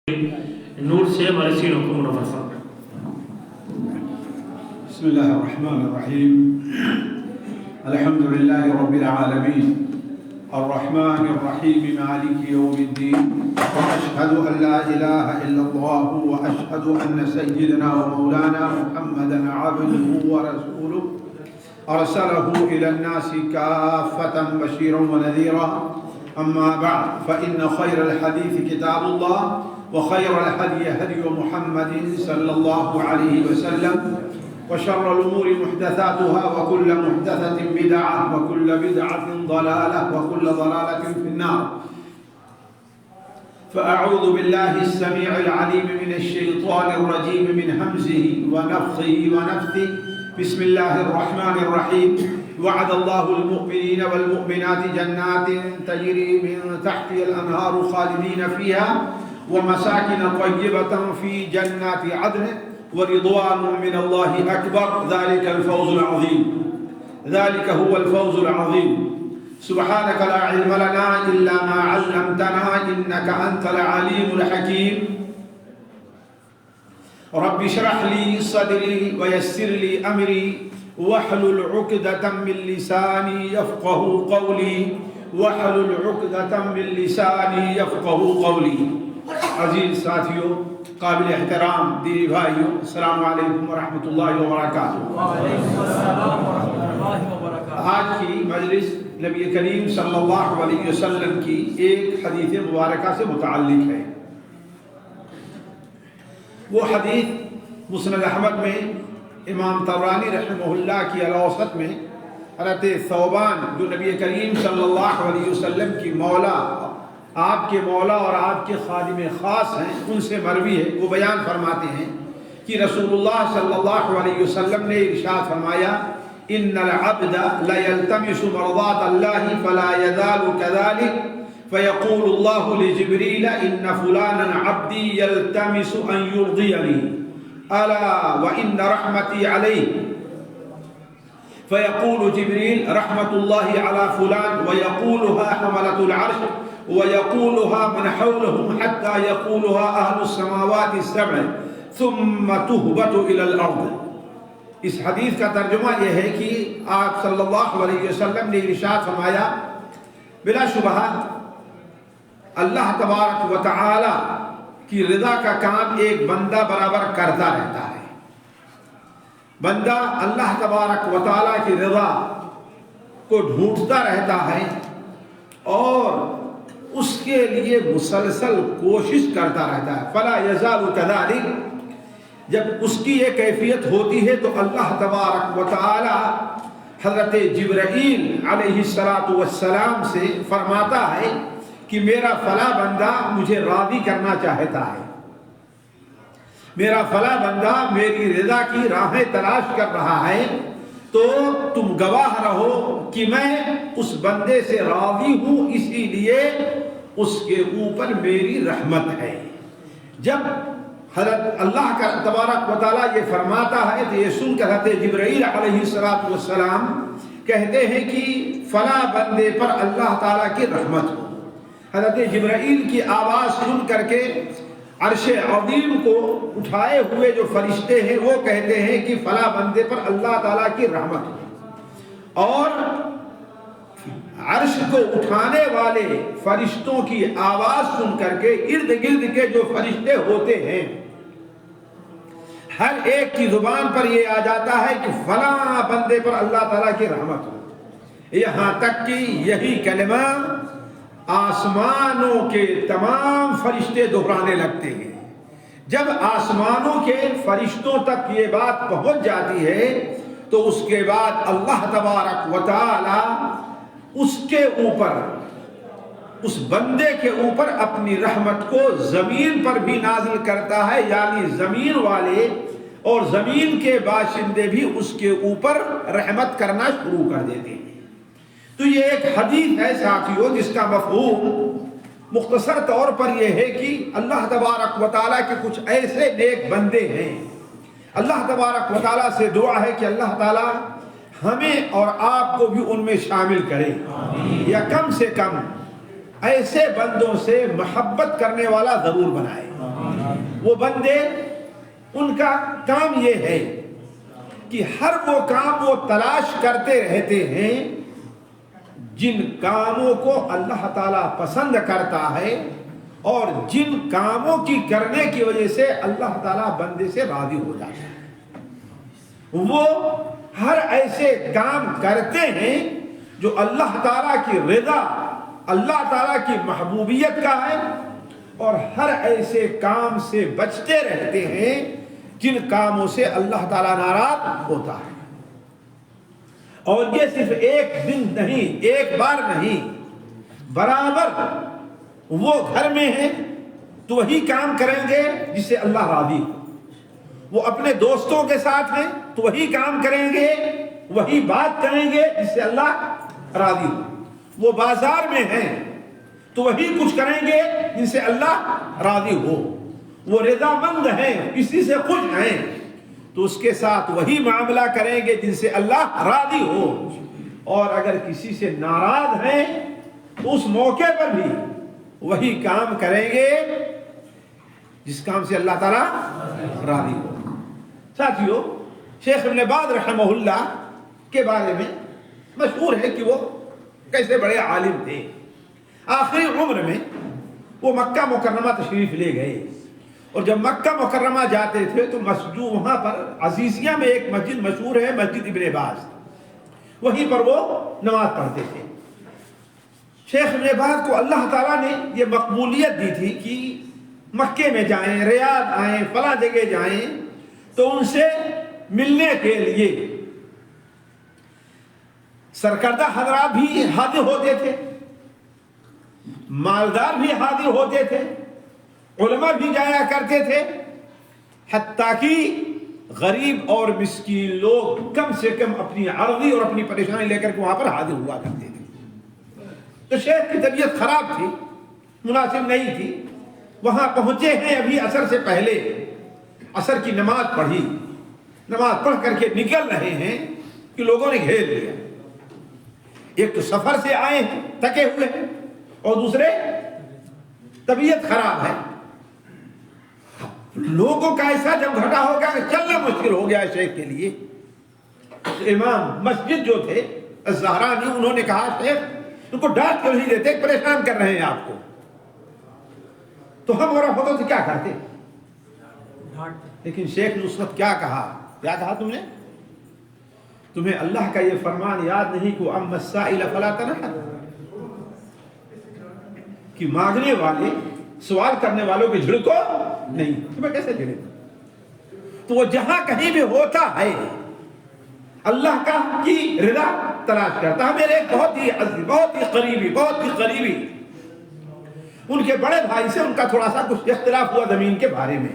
نور سے ہمارے سینوں کو منور فرمائے۔ بسم اللہ الرحمن الرحیم الحمد للہ رب العالمین الرحمن الرحیم مالک یوم الدین واشہد ان لا الہ الا اللہ واشہد ان سیدنا ومولانا محمدا عبدہ ورسولہ ارسلہ الى الناس کافۃ بشیرا ونذیرا اما بعد فإن خیر الحدیث کتاب اللہ وخير الهدي هدي محمد صلى الله عليه وسلم وشر الأمور محدثاتها وكل محدثة بدعة وكل بدعة ضلالة وكل ضلالة في النار. فأعوذ بالله السميع العليم من الشيطان الرجيم من همزه ونفخه ونفثه. بسم الله الرحمن الرحيم. وعد الله المؤمنين والمؤمنات جنات تجري من تحتها الأنهار خالدين فيها ومساكن طيبة في جنات عدن ورضوان من الله أكبر. ذلك الفوز العظيم. ذلك هو الفوز العظيم. سبحانك لا علم لنا إلا ما علمتنا إنك أنت العليم الحكيم. رب اشرح لي صدري ويسر لي أمري واحلل عقدة من لساني يفقه قولي واحلل عقدة من لساني يفقه قولي. عزیز ساتھیوں، قابل احترام دینی بھائیوں، السلام علیکم ورحمۃ اللہ وبرکاتہ۔ وعلیکم السلام ورحمۃ اللہ وبرکاتہ۔ آج کی مجلس نبی کریم صلی اللہ علیہ وسلم کی ایک حدیث مبارکہ سے متعلق ہے۔ وہ حدیث مسند احمد میں امام طبرانی رحمہ اللہ کی الاوسط میں حضرت ثوبان جو نبی کریم صلی اللہ علیہ وسلم کی مولا، آپ کے مولا اور آپ کے خادم خاص ہیں، ان سے مروی ہے، وہ بیان فرماتے ہیں کہ رسول اللہ صلی اللہ علیہ وسلم نے ارشاد فرمایا ان العبد لا يلتمس مرضات اللہ فلا يزال كذلك فيقول الله لجبريل ان فلانا عبدي يلتمس ان يرضيني الا وان رحمتي عليه فيقول جبريل رحمة الله على فلان ويقولها حملة العرش ويقولها من حولهم حتى يقولها أهل السماوات السبع ثم تهبط إلى الأرض۔ اس حدیث کا ترجمہ یہ ہے کہ آپ صلی اللہ علیہ وسلم نے ارشاد فرمایا بلا شبہ اللہ تبارک و تعالی کی رضا کا کام ایک بندہ برابر کرتا رہتا ہے۔ بندہ اللہ تبارک و تعالی کی رضا کو ڈھونڈتا رہتا ہے اور اس کے لیے مسلسل کوشش کرتا رہتا ہے۔ فلا یزال کذالک، جب اس کی یہ کیفیت ہوتی ہے تو اللہ تبارک و تعالی حضرت جبرائیل علیہ السلام سے فرماتا ہے کہ میرا فلاں بندہ مجھے راضی کرنا چاہتا ہے، میرا فلاں بندہ میری رضا کی راہیں تلاش کر رہا ہے، تو تم گواہ رہو کہ میں اس بندے سے راضی ہوں، اسی لیے اس کے اوپر میری رحمت ہے۔ جب حضرت اللہ کا تبارک و تعالیٰ یہ فرماتا ہے تو یہ سن کر حضرت جبرائیل علیہ السلام کہتے ہیں کہ فلاں بندے پر اللہ تعالیٰ کی رحمت ہو۔ حضرت جبرائیل کی آواز سن کر کے عرش عظیم کو اٹھائے ہوئے جو فرشتے ہیں وہ کہتے ہیں کہ فلاں بندے پر اللہ تعالیٰ کی رحمت ہو، اور عرش کو اٹھانے والے فرشتوں کی آواز سن کر کے ارد گرد کے جو فرشتے ہوتے ہیں ہر ایک کی زبان پر یہ آ جاتا ہے کہ فلاں بندے پر اللہ تعالیٰ کی رحمت ہو، یہاں تک کہ یہی کلمہ آسمانوں کے تمام فرشتے دہرانے لگتے ہیں۔ جب آسمانوں کے فرشتوں تک یہ بات پہنچ جاتی ہے تو اس کے بعد اللہ تبارک و تعالی اس کے اوپر، اس بندے کے اوپر اپنی رحمت کو زمین پر بھی نازل کرتا ہے، یعنی زمین والے اور زمین کے باشندے بھی اس کے اوپر رحمت کرنا شروع کر دیتے ہیں۔ تو یہ ایک حدیث ہے ساتھیوں جس کا مفہوم مختصر طور پر یہ ہے کہ اللہ تبارک و تعالیٰ کے کچھ ایسے نیک بندے ہیں، اللہ تبارک و تعالیٰ سے دعا ہے کہ اللہ تعالیٰ ہمیں اور آپ کو بھی ان میں شامل کرے، یا کم سے کم ایسے بندوں سے محبت کرنے والا ضرور بنائے۔ وہ بندے ان کا کام یہ ہے کہ ہر وہ کام وہ تلاش کرتے رہتے ہیں جن کاموں کو اللہ تعالیٰ پسند کرتا ہے اور جن کاموں کی کرنے کی وجہ سے اللہ تعالیٰ بندے سے راضی ہو جاتا ہے۔ وہ ہر ایسے کام کرتے ہیں جو اللہ تعالیٰ کی رضا، اللہ تعالیٰ کی محبوبیت کا ہے، اور ہر ایسے کام سے بچتے رہتے ہیں جن کاموں سے اللہ تعالیٰ ناراض ہوتا ہے۔ اور یہ صرف ایک دن نہیں، ایک بار نہیں، برابر وہ گھر میں ہیں تو وہی کام کریں گے جس سے اللہ راضی ہو، وہ اپنے دوستوں کے ساتھ ہیں تو وہی کام کریں گے، وہی بات کریں گے جس سے اللہ راضی ہو، وہ بازار میں ہیں تو وہی کچھ کریں گے جن سے اللہ راضی ہو، وہ رضا مند ہیں، کسی سے خوش ہیں تو اس کے ساتھ وہی معاملہ کریں گے جن سے اللہ راضی ہو، اور اگر کسی سے ناراض ہیں تو اس موقع پر بھی وہی کام کریں گے جس کام سے اللہ تعالیٰ راضی ہو۔ ساتھیو، شیخ ابن باز رحمہ اللہ کے بارے میں مشہور ہے کہ وہ کیسے بڑے عالم تھے۔ آخری عمر میں وہ مکہ مکرمہ تشریف لے گئے، اور جب مکہ مکرمہ جاتے تھے تو مسجد وہاں پر عزیزیہ میں ایک مسجد مشہور ہے، مسجد ابن باز، وہیں پر وہ نماز پڑھتے تھے۔ شیخ ابن باز کو اللہ تعالیٰ نے یہ مقبولیت دی تھی کہ مکے میں جائیں، ریاض آئیں، فلاں جگہ جائیں تو ان سے ملنے کے لیے سرکردہ حضرات بھی حاضر ہوتے تھے، مالدار بھی حاضر ہوتے تھے، علماء بھی جایا کرتے تھے، حتیٰ کہ غریب اور مسکین لوگ کم سے کم اپنی عرضی اور اپنی پریشانی لے کر کے وہاں پر حاضر ہوا کرتے تھے۔ تو شیخ کی طبیعت خراب تھی، مناسب نہیں تھی، وہاں پہنچے ہیں ابھی عصر سے پہلے، عصر کی نماز پڑھی، نماز پڑھ کر کے نکل رہے ہیں کہ لوگوں نے گھیر لیا۔ ایک تو سفر سے آئے ہیں تھکے ہوئے ہیں، اور دوسرے طبیعت خراب ہے۔ لوگوں کا ایسا جب گھٹا ہو گیا کہ چلنا مشکل ہو گیا شیخ کے لیے، امام مسجد جو تھے الزہرانی، انہوں نے کہا شیخ ان کو ڈانٹ کیوں نہیں دیتے، پریشان کر رہے ہیں آپ کو، تو ہم اور آپ ہوتے تو کیا کرتے؟ لیکن شیخ نے اس وقت کیا کہا تم نے؟ تمہیں اللہ کا یہ فرمان یاد نہیں کہ اما السائل فلا تنہر، کہ مانگنے والے، سوال کرنے والوں کے جھڑکو نہیں، تمہیں کیسے جھڑے؟ تو وہ جہاں کہیں بھی ہوتا ہے اللہ کا کی رضا تلاش کرتا ہے۔ میرے ایک بہت ہی قریبی ان کے بڑے بھائی سے ان کا تھوڑا سا کچھ اختلاف ہوا، زمین کے بارے میں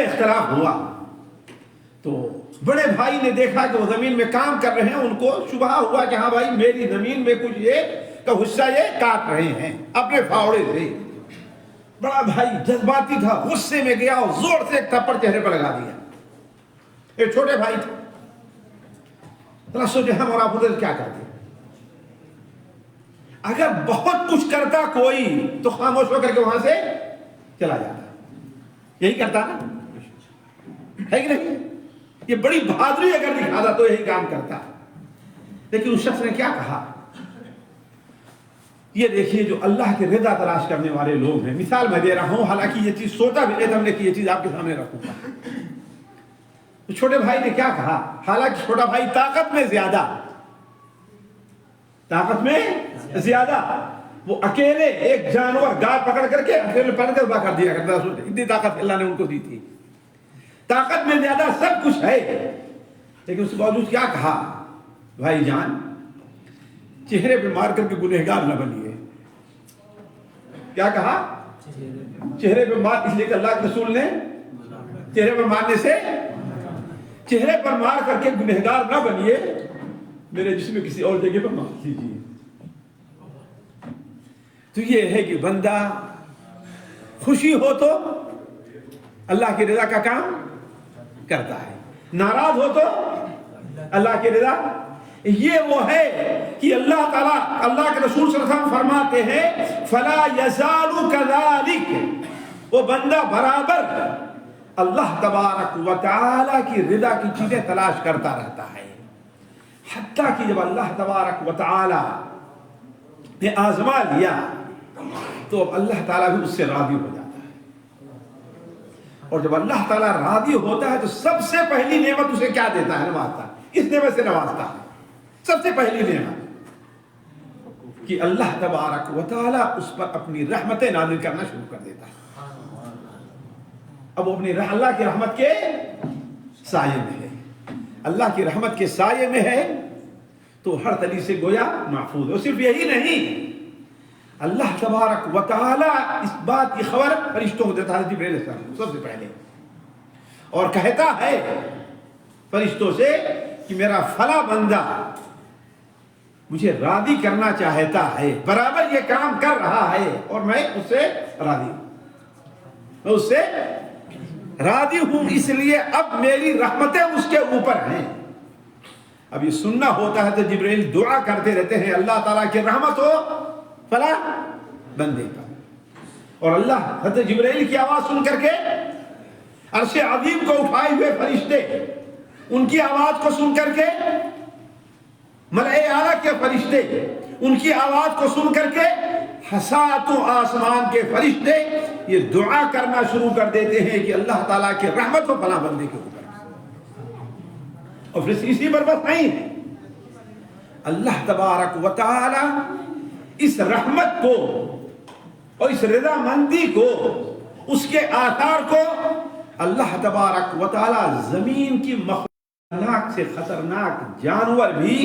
اختلاف ہوا، تو بڑے بھائی نے دیکھا کہ وہ زمین میں کام کر رہے ہیں، ان کو شبہ ہوا کہ ہاں بھائی میری زمین میں کچھ یہ کا حصہ یہ کاٹ رہے ہیں اپنے فاوڑے سے۔ بڑا بھائی جذباتی تھا، غصے میں گیا اور زور سے ایک تھپڑ چہرے پر لگا دیا۔ ایک چھوٹے بھائی تھے، ذرا سوچے ہم اور آپ ادھر کیا کرتے؟ اگر بہت کچھ کرتا کوئی تو خاموش ہو کر کے وہاں سے چلا جاتا، یہی کرتا نا، ہے کہ نہیں؟ یہ بڑی بہادری اگر دکھاتا تو یہی کام کرتا۔ لیکن اس شخص نے کیا کہا؟ یہ دیکھیے جو اللہ کے رضا تلاش کرنے والے لوگ ہیں، مثال میں دے رہا ہوں، حالانکہ یہ چیز سوچا بھی نہیں تھا ہم نے کہ یہ چیز آپ کے سامنے رکھوں گا۔ تو چھوٹے بھائی نے کیا کہا؟ حالانکہ چھوٹا بھائی طاقت میں زیادہ، وہ اکیلے ایک جانور گائے پکڑ کر کے اکیلے پکڑ کر کر دیا کرتا، اتنی طاقت اللہ نے ان کو دی تھی، طاقت میں زیادہ، سب کچھ ہے، لیکن اس کے باوجود کیا کہا؟ بھائی جان چہرے پہ مار کر کے گنہگار نہ بنیے۔ کیا کہا؟ چہرے پہ مار، اس لیے کہ اللہ کے رسول نے چہرے پر مارنے سے، چہرے پر مار کر کے گنہگار نہ بنیے، میرے جسم میں کسی اور جگہ پر مار لیجیے۔ تو یہ ہے کہ بندہ خوشی ہو تو اللہ کی رضا کا کام کرتا ہے، ناراض ہو تو اللہ کی رضا، یہ وہ ہے کہ اللہ تعالیٰ، اللہ کے رسول صلی اللہ علیہ وسلم فرماتے ہیں فلا یزال کذالک، وہ بندہ برابر اللہ تبارک و تعالی کی رضا کی چیزیں تلاش کرتا رہتا ہے، حتیٰ کہ جب اللہ تبارک و تعالی نے آزما لیا تو اب اللہ تعالیٰ بھی اس سے راضی ہو جاتا ہے، اور جب اللہ تعالیٰ راضی ہوتا ہے تو سب سے پہلی نعمت اسے کیا دیتا ہے؟ نوازتا ہے، اس نعمت سے نوازتا ہے۔ سب سے پہلی نعمت کہ اللہ تبارک و تعالیٰ اس پر اپنی رحمتیں نازل کرنا شروع کر دیتا ہے۔ اب وہ اپنی اللہ کی رحمت کے سائے میں ہے، اللہ کی رحمت کے سائے میں ہے تو ہر طریقے سے گویا محفوظ ہے۔ اور صرف یہی نہیں، اللہ تبارک و تعالیٰ اس بات کی خبر فرشتوں کو دیتا ہے، جبرائیل علیہ السلام سب سے پہلے، اور کہتا ہے فرشتوں سے کہ میرا فلاں بندہ مجھے راضی کرنا چاہتا ہے، برابر یہ کام کر رہا ہے اور میں اس سے راضی ہوں، میں اس سے راضی ہوں، اس لیے اب میری رحمتیں اس کے اوپر ہیں۔ اب یہ سننا ہوتا ہے تو جبرائیل دعا کرتے رہتے ہیں اللہ تعالیٰ کی رحمت ہو فلاں بندے کا، اور اللہ حضرت جبرائیل کی آواز سن کر کے عرش عظیم کو اٹھائے ہوئے فرشتے ان کی آواز کو سن کر کے، ملائے اعلیٰ کے فرشتے ان کی آواز کو سن کر کے، حساتوں آسمان کے فرشتے یہ دعا کرنا شروع کر دیتے ہیں کہ اللہ تعالیٰ کی رحمت ہو فلاں بندے کے اوپر، اور پھر اسی پر بس نہیں ہے، اللہ تبارک و تعالی اس رحمت کو اور اس رضا مندی کو، اس کے آثار کو اللہ تبارک و تعالی زمین کی خطرناک سے خطرناک جانور بھی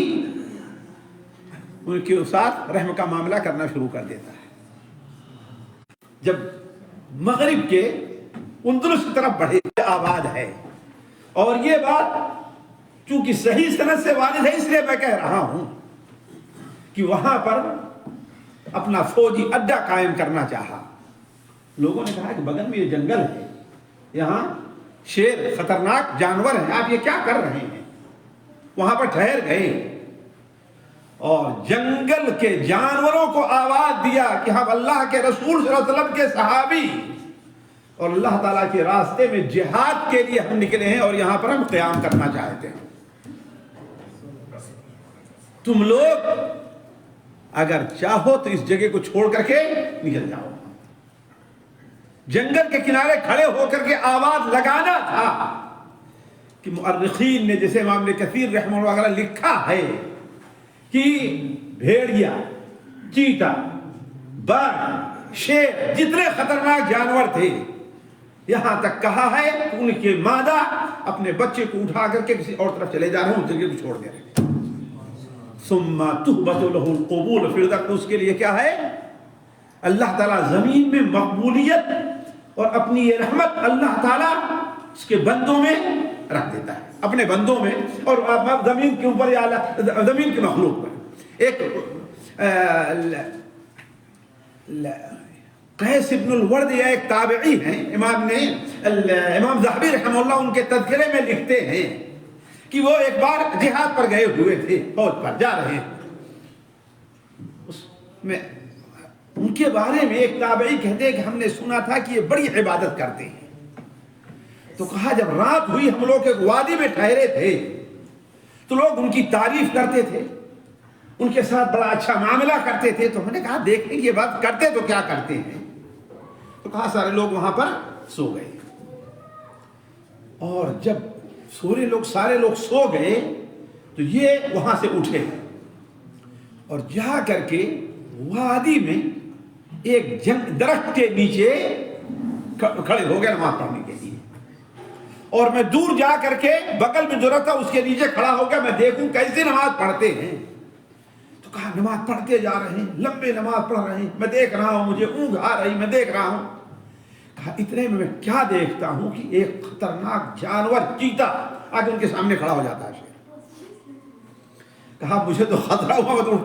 ان کے ساتھ رحم کا معاملہ کرنا شروع کر دیتا ہے۔ جب مغرب کے اندلس کی طرف بڑھے آباد ہے، اور یہ بات چونکہ صحیح سند سے وارد ہے اس لیے میں کہہ رہا ہوں کہ وہاں پر اپنا فوجی اڈا قائم کرنا چاہا۔ لوگوں نے کہا کہ بغل میں یہ جنگل ہے، یہاں شیر خطرناک جانور ہیں، آپ یہ کیا کر رہے ہیں؟ وہاں پر ٹھہر گئے اور جنگل کے جانوروں کو آواز دیا کہ ہم اللہ کے رسول صلی اللہ علیہ وسلم کے صحابی اور اللہ تعالیٰ کے راستے میں جہاد کے لیے ہم نکلے ہیں اور یہاں پر ہم قیام کرنا چاہتے ہیں، تم لوگ اگر چاہو تو اس جگہ کو چھوڑ کر کے نکل جاؤ۔ جنگل کے کنارے کھڑے ہو کر کے آواز لگانا تھا کہ مؤرخین نے جیسے امام ابن کثیر رحمہ اللہ وغیرہ لکھا ہے کہ بھیڑیا، چیتا، باغ، شیر، جتنے خطرناک جانور تھے، یہاں تک کہا ہے کہ ان کے مادہ اپنے بچے کو اٹھا کر کے کسی اور طرف چلے جا رہے ہیں، اس جگہ کو چھوڑ دے رہے ہیں۔ ثم تہبط له القبول، پھر تک اس کے لیے کیا ہے؟ اللہ تعالیٰ زمین میں مقبولیت اور اپنی یہ رحمت اللہ تعالیٰ اس کے بندوں میں رکھ دیتا ہے، اپنے بندوں میں اور زمین کے اوپر یا زمین کے مخلوق پر۔ ایک قیس ابن الورد یا ایک تابعی ہیں، امام ذہبی رحمہ اللہ ان کے تذکرے میں لکھتے ہیں کہ وہ ایک بار جہاد پر گئے ہوئے تھے، فوج پر جا رہے ہیں، اس میں ان کے بارے میں ایک تابعی کہتے ہیں کہ ہم نے سنا تھا کہ یہ بڑی عبادت کرتے ہیں، تو کہا جب رات ہوئی ہم لوگ ایک وادی میں ٹھہرے تھے تو لوگ ان کی تعریف کرتے تھے، ان کے ساتھ بڑا اچھا معاملہ کرتے تھے، تو ہم نے کہا دیکھیں یہ بات کرتے تو کیا کرتے ہیں، تو کہا سارے لوگ وہاں پر سو گئے، اور جب سارے لوگ سو گئے تو یہ وہاں سے اٹھے اور جا کر کے وادی میں ایک درخت کے نیچے کھڑے ہو گئے نماز پڑھنے کے لیے، اور میں دور جا کر کے بغل میں جو رہتا اس کے نیچے کھڑا ہو گیا، میں دیکھوں کیسے نماز پڑھتے ہیں، تو کہا نماز پڑھتے جا رہے ہیں، لمبے نماز پڑھ رہے ہیں، میں دیکھ رہا ہوں، مجھے اونگ آ رہی، میں دیکھ رہا ہوں، کہا اتنے میں کیا دیکھتا ہوں کہ ایک خطرناک جانور چیتا آج ان کے سامنے کھڑا ہو جاتا ہے۔ کہا مجھے تو خطرہ ہوا، میں تو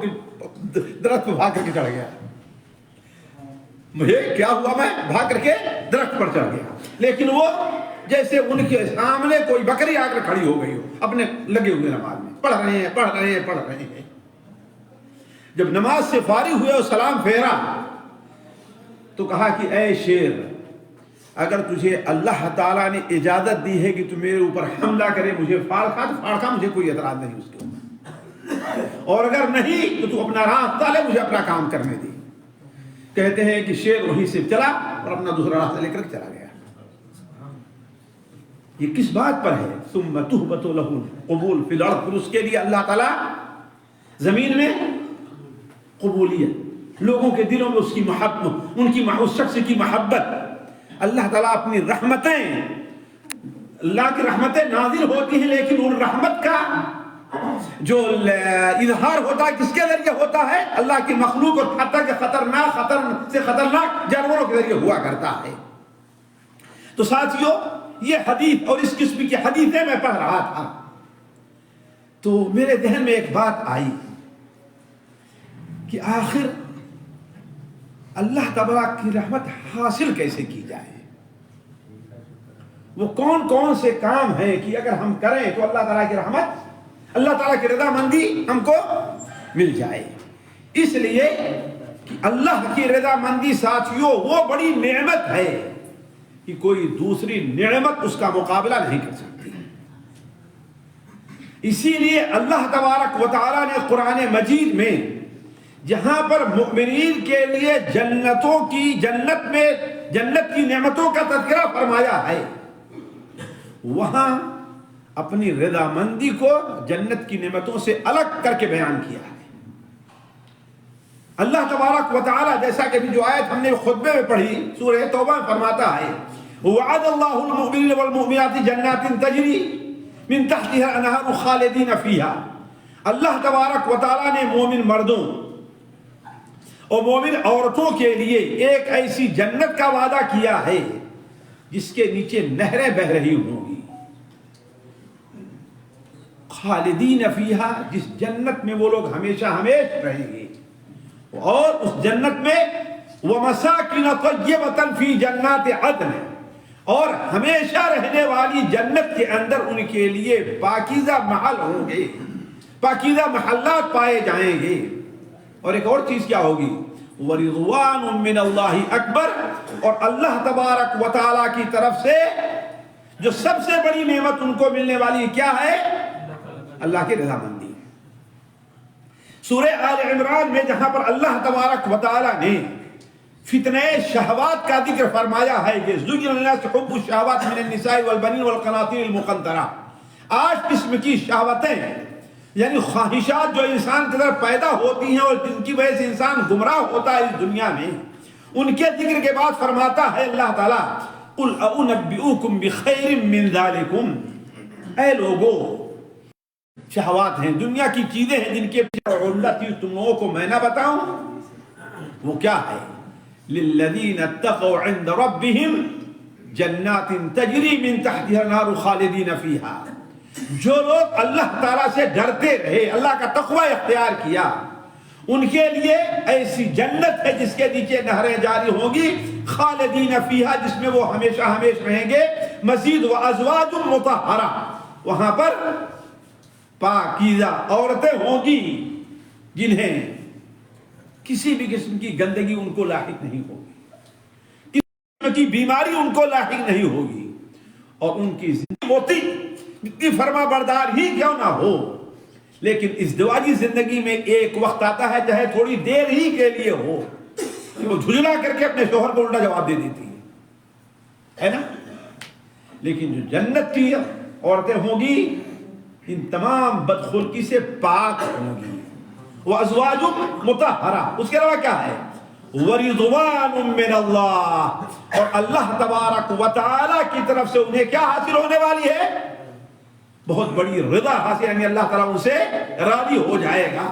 درخت پہ بھاگ کر کے چڑھ گیا، مجھے کیا ہوا، میں بھاگ کر کے درخت پر چڑھ گیا، لیکن وہ جیسے ان کے سامنے کوئی بکری آ کر کھڑی ہو گئی ہو، اپنے لگے ہوئے نماز میں پڑھ رہے ہیں۔ جب نماز سے فارغ ہوئے اور سلام پھیرا تو کہا کہ اے شیر، اگر تجھے اللہ تعالیٰ نے اجازت دی ہے کہ تو میرے اوپر حملہ کرے، مجھے پھاڑ مجھے کوئی اعتراض نہیں اس کے اوپر، اور اگر نہیں تو اپنا راستہ لے، مجھے اپنا کام کرنے دی۔ کہتے ہیں کہ شیر وہیں سے چلا اور اپنا دوسرا راستہ لے کر چلا گیا۔ یہ کس بات پر ہے؟ ثم تہبط له القبول فی الارض، پھر اس کے لیے اللہ تعالیٰ زمین میں قبولیت، لوگوں کے دلوں میں اس کی محبت، ان کی اس شخص کی محبت۔ اللہ تعالیٰ اپنی رحمتیں، اللہ کی رحمتیں نازل ہوتی ہیں، لیکن ان رحمت کا جو اظہار ہوتا ہے کس کے ذریعے ہوتا ہے؟ اللہ کی مخلوق اور حتیٰ کہ خطرناک جانوروں کے ذریعے ہوا کرتا ہے۔ تو ساتھیوں، یہ حدیث اور اس قسم کی حدیثیں میں پڑھ رہا تھا تو میرے ذہن میں ایک بات آئی کہ آخر اللہ تبارک کی رحمت حاصل کیسے کی جائے؟ وہ کون کون سے کام ہیں کہ اگر ہم کریں تو اللہ تعالیٰ کی رحمت، اللہ تعالیٰ کی رضامندی ہم کو مل جائے؟ اس لیے کہ اللہ کی رضامندی ساتھیوں وہ بڑی نعمت ہے کہ کوئی دوسری نعمت اس کا مقابلہ نہیں کر سکتی۔ اسی لیے اللہ تبارک و تعالیٰ نے قرآن مجید میں جہاں پر مؤمنین کے لیے جنت کی نعمتوں کا تذکرہ فرمایا ہے، وہاں اپنی رضامندی کو جنت کی نعمتوں سے الگ کر کے بیان کیا ہے۔ اللہ تبارک و تعالیٰ، جیسا کہ جو آیت ہم نے خطبے میں پڑھی سورہ توبہ میں فرماتا ہے، وعد اللہ المؤمنین والمؤمنات جنات تجری من تحتها الانہار خالدین فیہا۔ اللہ تبارک و تعالیٰ نے مومن مردوں اور مومن عورتوں کے لیے ایک ایسی جنت کا وعدہ کیا ہے جس کے نیچے نہریں بہ رہی ہوں گی، خالدین فیہا، جس جنت میں وہ لوگ ہمیشہ ہمیشہ رہیں گے، اور اس جنت میں وَمَسَاكِنَ طَيِّبَةً فِي جَنَّاتِ عَدْنٍ، اور ہمیشہ رہنے والی جنت کے اندر ان کے لیے پاکیزہ محل ہوں گے، پاکیزہ محلات پائے جائیں گے۔ اور ایک اور چیز کیا ہوگی؟ وَرِضْوَانٌ مِّنَ اللَّهِ أَكْبَرُ، اور اللہ تبارک و تعالیٰ کی طرف سے جو سب سے بڑی نعمت ان کو ملنے والی کیا ہے؟ اللہ کی رضامندی۔ سورہ آل عمران میں جہاں پر اللہ تبارک و تعالیٰ نے فتنہ شہوات کا ذکر فرمایا ہے کہ زُيِّنَ لِلنَّاسِ حُبُّ الشَّهَوَاتِ مِنَ النِّسَاءِ وَالْبَنِينَ وَالْقَنَاطِيرِ الْمُقَنطَرَةِ، 8 قسم کی شہوتیں، یعنی خواہشات جو انسان کے اندر پیدا ہوتی ہیں اور جن کی وجہ سے انسان گمراہ ہوتا ہے اس دنیا میں، ان کے ذکر کے بعد فرماتا ہے اللہ تعالیٰ قُلْ أَؤُنَبِّئُكُمْ بِخَيْرٍ مِّن ذَلِكُمْ، اے لوگو، شہوات ہیں، دنیا کی چیزیں ہیں جن کے پیچھے تم لوگوں کو میں نہ بتاؤں، وہ کیا ہے؟ لِلَّذِينَ اتَّقَوْا عِنْدَ رَبِّهِمْ جَنَّاتٍ تَجْرِي مِن تَحْتِهَا الْأَنْهَارُ خَالِدِينَ فِيهَا، جو لوگ اللہ تعالیٰ سے ڈرتے رہے، اللہ کا تقوی اختیار کیا، ان کے لیے ایسی جنت ہے جس کے نیچے نہریں جاری ہوں گی، خالدین فیہا، جس میں وہ ہمیشہ ہمیشہ رہیں گے۔ مزید وازواج مطہرہ، وہاں پر پاکیزہ عورتیں ہوں گی جنہیں کسی بھی قسم کی گندگی ان کو لاحق نہیں ہوگی، کسی قسم کی بیماری ان کو لاحق نہیں ہوگی، اور ان کی زندگی ہوتی جتنی فرما بردار ہی کیوں نہ ہو، لیکن ازدواجی زندگی میں ایک وقت آتا ہے چاہے تھوڑی دیر ہی کے لیے ہو کہ وہ جھجلا کر کے اپنے شوہر کو الٹا جواب دے دیتی ہے نا، لیکن جو جنت کی عورتیں ہوں گی ان تمام بدخلقی سے پاک ہوں گی۔ وازواج مطہرہ، اس کے علاوہ کیا ہے؟ ورضوان من اللہ، اور اللہ تبارک و تعالی کی طرف سے انہیں کیا حاصل ہونے والی ہے؟ بہت بڑی رضا حاصل، یعنی اللہ تعالیٰ ان سے راضی ہو جائے گا۔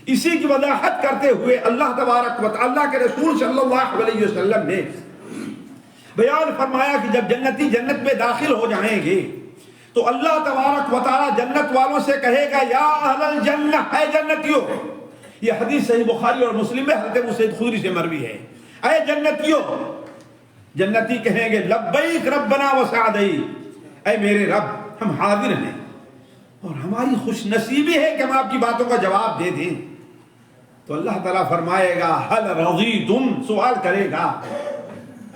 اسی کی وضاحت کرتے ہوئے اللہ تبارک و تعالی کے رسول صلی اللہ علیہ وسلم نے بیان فرمایا کہ جب جنتی جنت میں داخل ہو جائیں گے تو اللہ تبارک و تعالی جنت والوں سے کہے گا یا اہل الجنہ، اے جنتیوں، یہ حدیث صحیح بخاری اور مسلم میں حضرت ابو سعید خدری سے مروی ہے، اے جنتیوں، جنتی کہیں گے لبیک ربنا وسعدی، اے میرے رب ہم حاضر ہیں اور ہماری خوش نصیبی ہے کہ ہم آپ کی باتوں کا جواب دے دیں۔ تو اللہ تعالیٰ فرمائے گا حل رضیتم، سوال کرے گا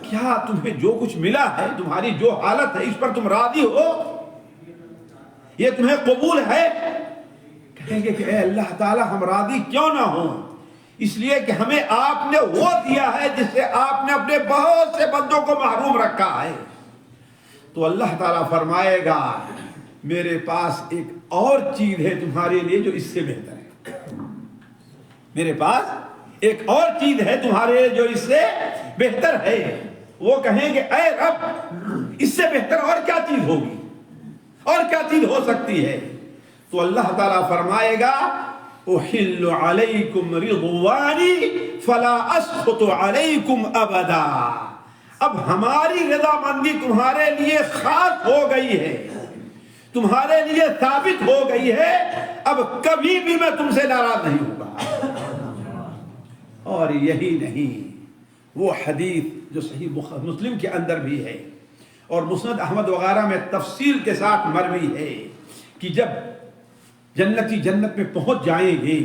کیا تمہیں جو کچھ ملا ہے، تمہاری جو حالت ہے اس پر تم راضی ہو، یہ تمہیں قبول ہے؟ کہیں گے کہ اے اللہ تعالیٰ ہم راضی کیوں نہ ہوں، اس لیے کہ ہمیں آپ نے وہ دیا ہے جس سے آپ نے اپنے بہت سے بندوں کو محروم رکھا ہے۔ تو اللہ تعالیٰ فرمائے گا میرے پاس ایک اور چیز ہے تمہارے لیے جو اس سے بہتر ہے، میرے پاس ایک اور چیز ہے تمہارے لیے جو اس سے بہتر ہے۔ وہ کہیں گے اے رب اس سے بہتر اور کیا چیز ہوگی، اور کیا چیز ہو سکتی ہے؟ تو اللہ تعالیٰ فرمائے گا احل علیکم رضوانی فلا اسخط علیکم ابدا، اب ہماری رضامندی تمہارے لیے خاص ہو گئی ہے، تمہارے لیے ثابت ہو گئی ہے، اب کبھی بھی میں تم سے ناراض نہیں ہوگا۔ اور یہی نہیں، وہ حدیث جو صحیح مسلم کے اندر بھی ہے اور مسند احمد وغیرہ میں تفصیل کے ساتھ مروی ہے کہ جب جنتی جنت میں پہنچ جائیں گے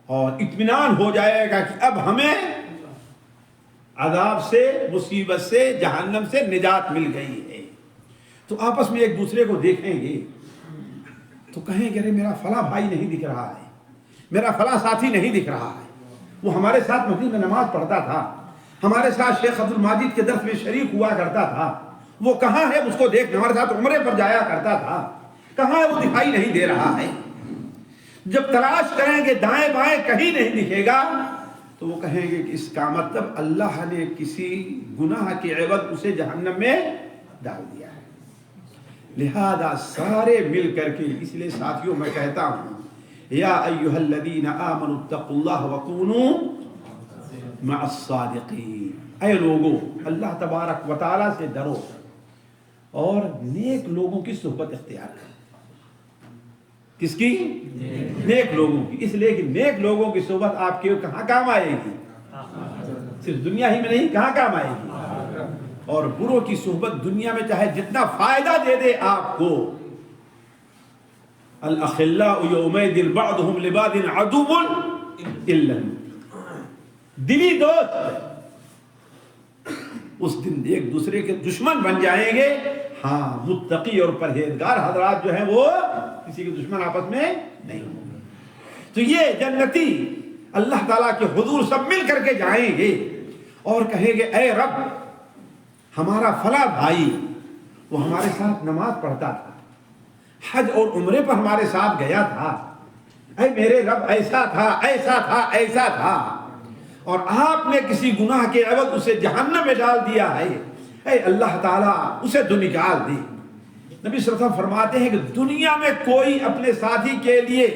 اور اطمینان ہو جائے گا کہ اب ہمیں عذاب سے، مصیبت سے، جہنم سے نجات مل گئی ہے، تو آپس میں ایک دوسرے کو دیکھیں گے تو کہیں گے ارے میرا فلاں بھائی نہیں دکھ رہا ہے، میرا فلاں ساتھی نہیں دکھ رہا ہے، وہ ہمارے ساتھ مسجد میں نماز پڑھتا تھا، ہمارے ساتھ شیخ عبد الماجد کے درس میں شریک ہوا کرتا تھا، وہ کہاں ہے اس کو دیکھ، ہمارے ساتھ عمرے پر جایا کرتا تھا، کہاں ہے وہ دکھائی نہیں دے رہا ہے۔ جب تلاش کریں گے دائیں بائیں کہیں نہیں دکھے گا تو وہ کہیں گے کہ اس کا مطلب اللہ نے کسی گناہ کے عوض اسے جہنم میں ڈال دیا ہے۔ لہذا سارے مل کر کے، اس لیے ساتھیوں میں کہتا ہوں یا ایھا الذین آمنوا اتقوا اللہ وکونوا مع الصادقین، اے لوگوں اللہ تبارک و تعالی سے ڈرو اور نیک لوگوں کی صحبت اختیار کرو۔ کس کی؟ نیک لوگوں کی، اس لیے کہ نیک لوگوں کی صحبت آپ کے کہاں کام آئے گی؟ صرف دنیا ہی میں نہیں، کہاں کام آئے گی؟ اور بروں کی صحبت دنیا میں چاہے جتنا فائدہ دے دے آپ کو، الاخلاء یومئذ بعضهم لبعض عدو الا دلی دوست اس دن ایک دوسرے کے دشمن بن جائیں گے۔ ہاں متقی اور پرہیزگار حضرات جو ہیں وہ کسی کے دشمن آپس میں نہیں ہوں گے۔ تو یہ جنتی اللہ تعالیٰ کے حضور سب مل کر کے جائیں گے اور کہیں گے اے رب ہمارا فلاں بھائی وہ ہمارے ساتھ نماز پڑھتا تھا، حج اور عمرے پر ہمارے ساتھ گیا تھا، اے میرے رب ایسا تھا ایسا تھا ایسا تھا، اور آپ نے کسی گناہ کے عوض اسے جہنم میں ڈال دیا ہے، اے اللہ تعالیٰ اسے تو نکال دے۔ نبی صلی اللہ علیہ وسلم فرماتے ہیں کہ دنیا میں کوئی اپنے ساتھی کے لیے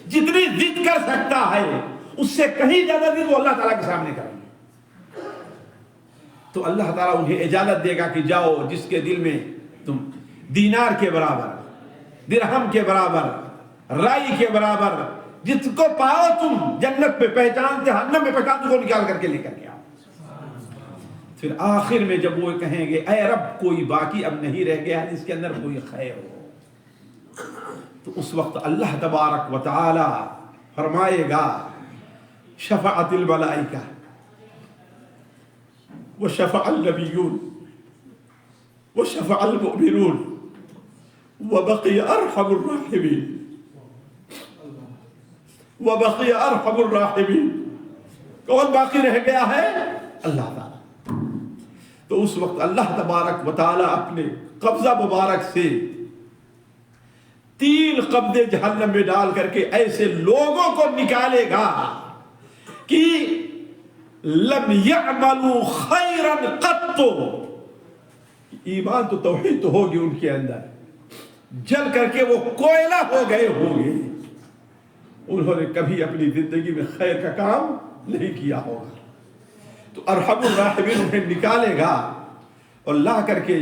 جتنی ضد کر سکتا ہے اس سے کہیں زیادہ ضد وہ اللہ تعالیٰ کے سامنے کریں گے۔ تو اللہ تعالیٰ انہیں اجازت دے گا کہ جاؤ، جس کے دل میں تم دینار کے برابر، درہم کے برابر، رائی کے برابر جس کو پاؤ تم جنت پہ پہچان، جہنم میں پہچان، کو نکال کر کے لے کر کے آؤ۔ پھر آخر میں جب وہ کہیں گے اے رب کوئی باقی اب نہیں رہ گیا جس کے اندر کوئی خیر ہو، تو اس وقت اللہ تبارک و تعالی فرمائے گا شفاعت الملائکہ وشفع النبیون وشفع المؤمنون وبقي ارحم الراحمین وبقي ارحم الراحمین، کون باقی رہ گیا ہے؟ اللہ تعالی۔ تو اس وقت اللہ تبارک و تعالی اپنے قبضہ مبارک سے 3 قبضے جہنم میں ڈال کر کے ایسے لوگوں کو نکالے گا کہ لم يعملوا خیرا قط، ایمان تو توحید تو ہوگی ان کے اندر، جل کر کے وہ کوئلہ ہو گئے ہوں گے، انہوں نے کبھی اپنی زندگی میں خیر کا کام نہیں کیا ہوگا۔ تو ارحم الراحمین انہیں نکالے گا اور لا کر کے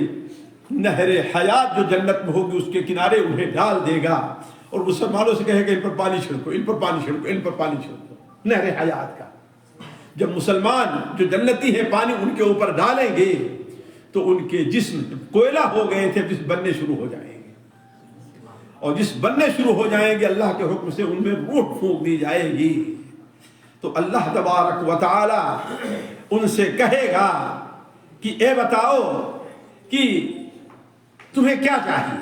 نہر حیات جو جنت میں ہوگی اس کے کنارے انہیں ڈال دے گا اور مسلمانوں سے کہے گا ان پر پانی چھڑکو، ان پر پانی چھڑکو، ان پر پانی چھڑکو، نہر حیات کا۔ جب مسلمان جو جنتی ہیں پانی ان کے اوپر ڈالیں گے تو ان کے جسم کوئلہ ہو گئے تھے جس بننے شروع ہو جائیں گے، اور جس بننے شروع ہو جائیں گے اللہ کے حکم سے ان میں روح پھونک دی جائے گی۔ تو اللہ تبارک و تعالی ان سے کہے گا کہ اے بتاؤ کہ تمہیں کیا چاہیے،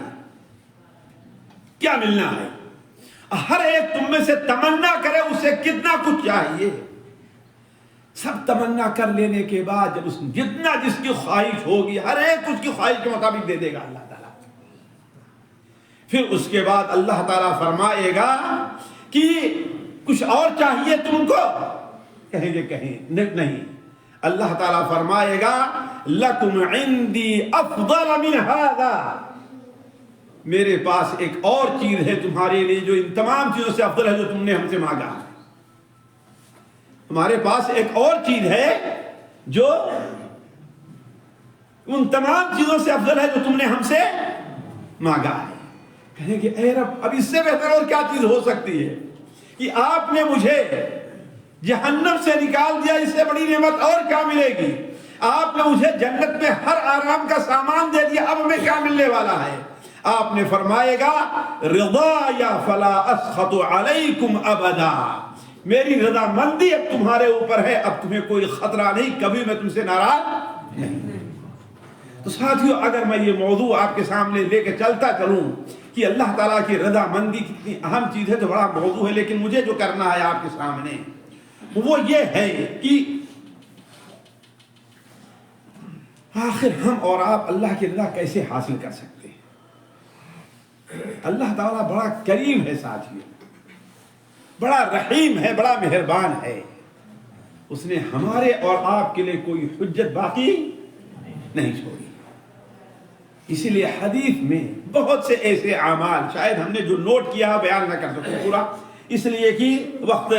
کیا ملنا ہے؟ ہر ایک تم میں سے تمنا کرے اسے کتنا کچھ چاہیے۔ سب تمنا کر لینے کے بعد جب جتنا جس کی خواہش ہوگی ہر ایک اس کی خواہش کے مطابق دے دے گا اللہ تعالیٰ۔ پھر اس کے بعد اللہ تعالیٰ فرمائے گا کہ کچھ اور چاہیے تم کو؟ کہیں گے کہیں نہیں۔ اللہ تعالیٰ فرمائے گا لَكُمْ عِنْدِي أَفْضَلَ مِنْ هَذَا، میرے پاس ایک اور چیز ہے تمہارے لیے جو ان تمام چیزوں سے افضل ہے جو تم نے ہم سے مانگا۔ ہمارے پاس ایک اور چیز ہے جو ان تمام چیزوں سے افضل ہے جو تم نے ہم سے مانگا ہے۔ کہیں گے اے رب اب اس سے بہتر اور کیا چیز ہو سکتی ہے کہ آپ نے مجھے جہنم سے نکال دیا، اس سے بڑی نعمت اور کیا ملے گی؟ آپ نے مجھے جنت میں ہر آرام کا سامان دے دیا، اب ہمیں کیا ملنے والا ہے؟ آپ نے فرمائے گا رضایا فلا اسخط علیکم ابدا، میری رضا مندی اب تمہارے اوپر ہے، اب تمہیں کوئی خطرہ نہیں، کبھی میں تم سے ناراض نہیں۔ تو ساتھیو اگر میں یہ موضوع آپ کے سامنے لے کے چلتا چلوں کہ اللہ تعالیٰ کی رضا مندی کتنی اہم چیز ہے تو بڑا موضوع ہے، لیکن مجھے جو کرنا ہے آپ کے سامنے وہ یہ ہے کہ آخر ہم اور آپ اللہ کی رضا کیسے حاصل کر سکتے ہیں۔ اللہ تعالیٰ بڑا کریم ہے ساتھیو، بڑا رحیم ہے، بڑا مہربان ہے۔ اس نے ہمارے اور آپ کے لیے کوئی حجت باقی نہیں چھوڑی۔ اسی لیے حدیث میں بہت سے ایسے اعمال شاید ہم نے جو نوٹ کیا بیان نہ کر سکتے پورا، اس لیے کہ وقت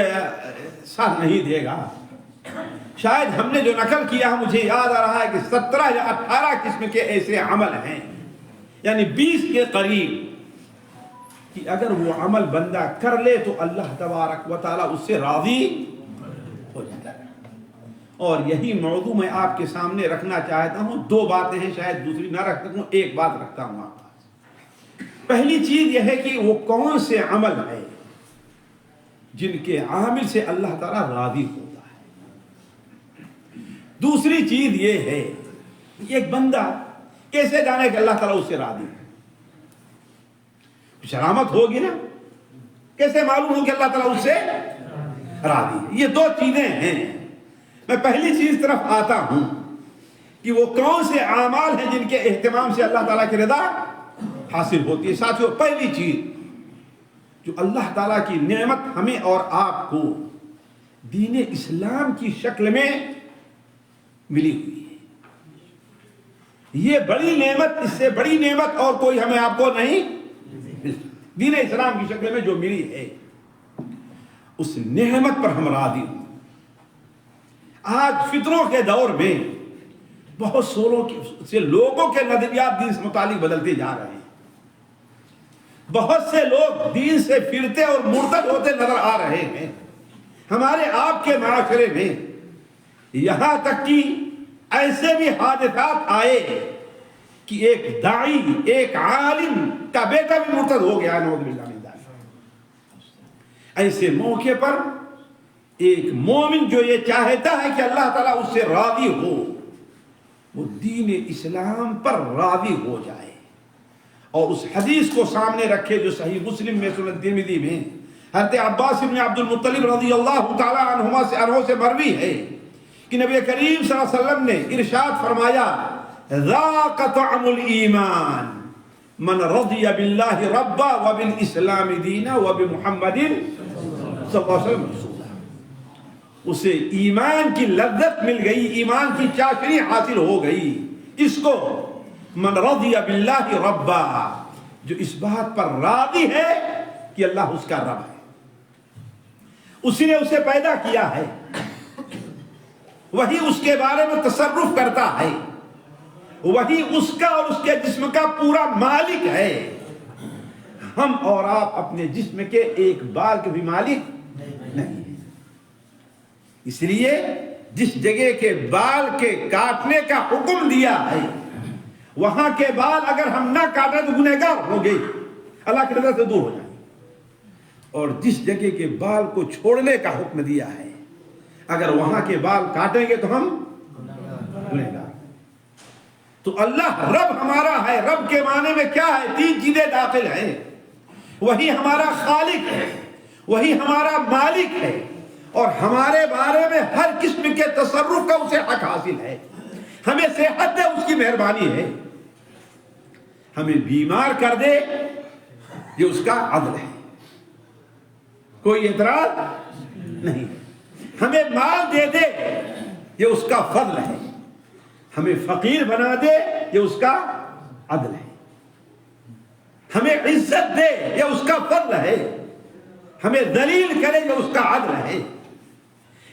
ساتھ نہیں دے گا۔ شاید ہم نے جو نقل کیا مجھے یاد آ رہا ہے کہ 17 یا 18 قسم کے ایسے عمل ہیں، یعنی 20 کے قریب، کہ اگر وہ عمل بندہ کر لے تو اللہ تبارک و تعالیٰ اس سے راضی ہو جاتا ہے۔ اور یہی موضوع میں آپ کے سامنے رکھنا چاہتا ہوں۔ 2 باتیں ہیں، شاید دوسری نہ رکھ سکوں، ایک بات رکھتا ہوں آپ پاس۔ پہلی چیز یہ ہے کہ وہ کون سے عمل ہے جن کے عامل سے اللہ تعالیٰ راضی ہوتا ہے۔ دوسری چیز یہ ہے کہ ایک بندہ کیسے جانے کہ اللہ تعالیٰ اس سے راضی ہے؟ کچھ علامت ہوگی نا، کیسے معلوم ہو کہ اللہ تعالیٰ اس سے راضی ہے؟ یہ 2 چیزیں ہیں۔ میں پہلی چیز طرف آتا ہوں کہ وہ کون سے اعمال ہیں جن کے اہتمام سے اللہ تعالیٰ کی رضا حاصل ہوتی ہے۔ ساتھیو پہلی چیز جو اللہ تعالیٰ کی نعمت ہمیں اور آپ کو دین اسلام کی شکل میں ملی ہوئی ہے، یہ بڑی نعمت، اس سے بڑی نعمت اور کوئی ہمیں آپ کو نہیں مل سکتی۔ دین اسلام کی شکل میں جو ملی ہے اس نعمت پر ہم راضی ہوں۔ آج فتنوں کے دور میں بہت سے لوگوں کے نظریات دین سے متعلق بدلتے جا رہے ہیں۔ بہت سے لوگ دین سے پھرتے اور مرتد ہوتے نظر آ رہے ہیں ہمارے آپ کے معاشرے میں، یہاں تک کہ ایسے بھی حادثات آئے کہ ایک داعی، ایک عالم کا بیٹا بھی مرتد ہو گیا، نعوذ باللہ من ذالک۔ ایسے موقع پر ایک مومن جو یہ چاہتا ہے کہ اللہ تعالیٰ اس سے راضی ہو، وہ دین اسلام پر راضی ہو جائے اور اس حدیث کو سامنے رکھے جو صحیح مسلم میں، سنن ترمذی میں حضرت عباس بن عبد المطلب رضی اللہ تعالی عنہ سے مروی ہے کہ نبی کریم صلی اللہ علیہ وسلم نے ارشاد فرمایا ذاق طعم الایمان من رضی باللہ ربا وبالاسلام دینا وبمحمد صلی اللہ علیہ وسلم رسولا۔ اسے ایمان کی لذت مل گئی، ایمان کی چاشنی حاصل ہو گئی۔ اس کو من رضی باللہ ربا، جو اس بات پر راضی ہے کہ اللہ اس کا رب ہے، اسی نے اسے پیدا کیا ہے، وہی اس کے بارے میں تصرف کرتا ہے، وہی اس کا اور اس کے جسم کا پورا مالک ہے۔ ہم اور آپ اپنے جسم کے ایک بال کے بھی مالک نہیں ہیں۔ اس لیے جس جگہ کے بال کے کاٹنے کا حکم دیا ہے وہاں کے بال اگر ہم نہ کاٹیں تو گنہگار ہو گئے، اللہ کی رضا سے دور ہو جائیں، اور جس جگہ کے بال کو چھوڑنے کا حکم دیا ہے اگر وہاں کے بال کاٹیں گے تو ہم گنہگار۔ تو اللہ رب ہمارا ہے، رب کے معنی میں کیا ہے؟ 3 چیزیں داخل ہیں، وہی ہمارا خالق ہے، وہی ہمارا مالک ہے، اور ہمارے بارے میں ہر قسم کے تصرف کا اسے حق حاصل ہے، ہمیں صحت دے اس کی مہربانی ہے، ہمیں بیمار کر دے یہ اس کا عدل ہے، کوئی اعتراض نہیں، ہمیں مال دے دے یہ اس کا فضل ہے، ہمیں فقیر بنا دے یہ اس کا عدل ہے، ہمیں عزت دے یہ اس کا فضل ہے، ہمیں ذلیل کرے یہ اس کا عدل ہے۔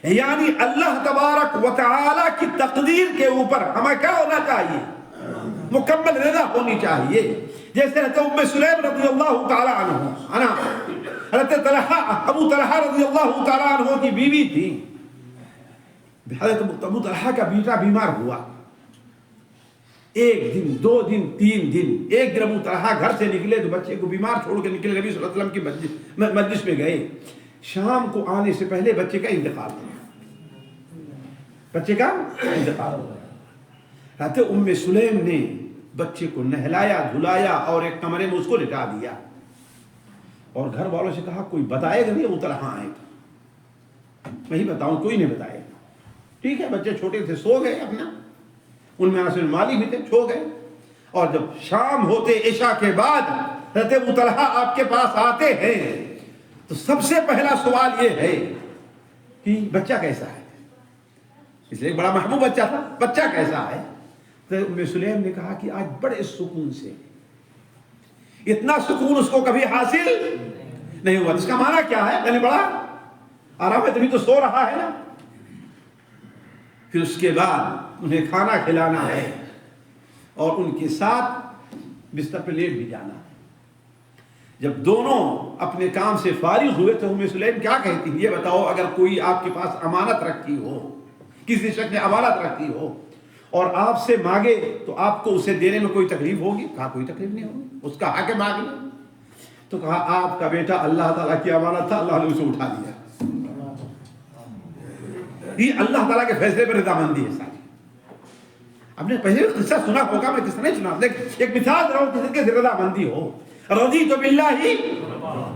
یعنی اللہ تبارک و تعالی کی تقدیر کے اوپر ہمیں کیا ہونا چاہیے؟ مکمل رضا ہونی چاہیے۔ جیسے حضرت ام سلیم رضی اللہ تعالی عنہ، حضرت طلحہ ابو طلحہ رضی اللہ تعالی عنہ کی بیوی تھی، حضرت ابو طلحہ کا بیٹا بیمار ہوا، 1 دن 2 دن 3 دن، ایک دن ابو طلحہ گھر سے نکلے تو بچے کو بیمار چھوڑ کے نکلے، نبی صلی اللہ علیہ وسلم کی مجلس میں گئے، شام کو آنے سے پہلے بچے کا انتقال ہو گیا، بچے کا انتقال ہو گیا۔ حضرت ام سلیم نے بچے کو نہلایا دھلایا اور ایک کمرے میں اس کو لٹا دیا، اور گھر والوں سے کہا کوئی بتائے گا نہیں ابو طلحہ آئے تو میں ہی بتاؤں، کوئی نہیں بتائے گا۔ ٹھیک ہے، بچے چھوٹے تھے، سو گئے اپنا، ان میں آسن مالی بھی تھے، چھو گئے، اور جب شام ہوتے عشاء کے بعد حضرت ابو طلحہ آپ کے پاس آتے ہیں تو سب سے پہلا سوال یہ ہے کہ بچہ کیسا ہے؟ اس لیے ایک بڑا محبوب بچہ تھا، بچہ کیسا ہے؟ تو ام سلیم نے کہا کہ آج بڑے سکون سے، اتنا سکون اس کو کبھی حاصل نہیں ہوا۔ اس کا معنی کیا ہے؟ یعنی بڑا آرام ہے، تبھی تو سو رہا ہے نا۔ پھر اس کے بعد انہیں کھانا کھلانا ہے اور ان کے ساتھ بستر پہ لیٹ بھی جانا ہے۔ جب دونوں اپنے کام سے فارغ ہوئے تو ام سلیم کیا کہتی ہیں؟ یہ بتاؤ، اگر کوئی آپ کے پاس امانت رکھی ہو، کسی شخص نے امانت رکھی ہو اور آپ سے مانگے تو آپ کو اسے دینے میں کوئی تکلیف ہوگی؟ کہا کوئی تکلیف نہیں ہوگی، اس کا حق ہے مانگ لیں۔ تو کہا آپ کا بیٹا اللہ تعالیٰ کی امانت تھا، اللہ نے اسے اٹھا دیا۔ یہ اللہ تعالیٰ کے فیصلے پر رضامندی ہے ساری۔ آپ نے پہلے قصہ سنا ہوگا، میں قصہ نہیں سنا، لیکن ایک مثال رہا ہوں کسی کے رضامندی ہو۔ رضیت باللہ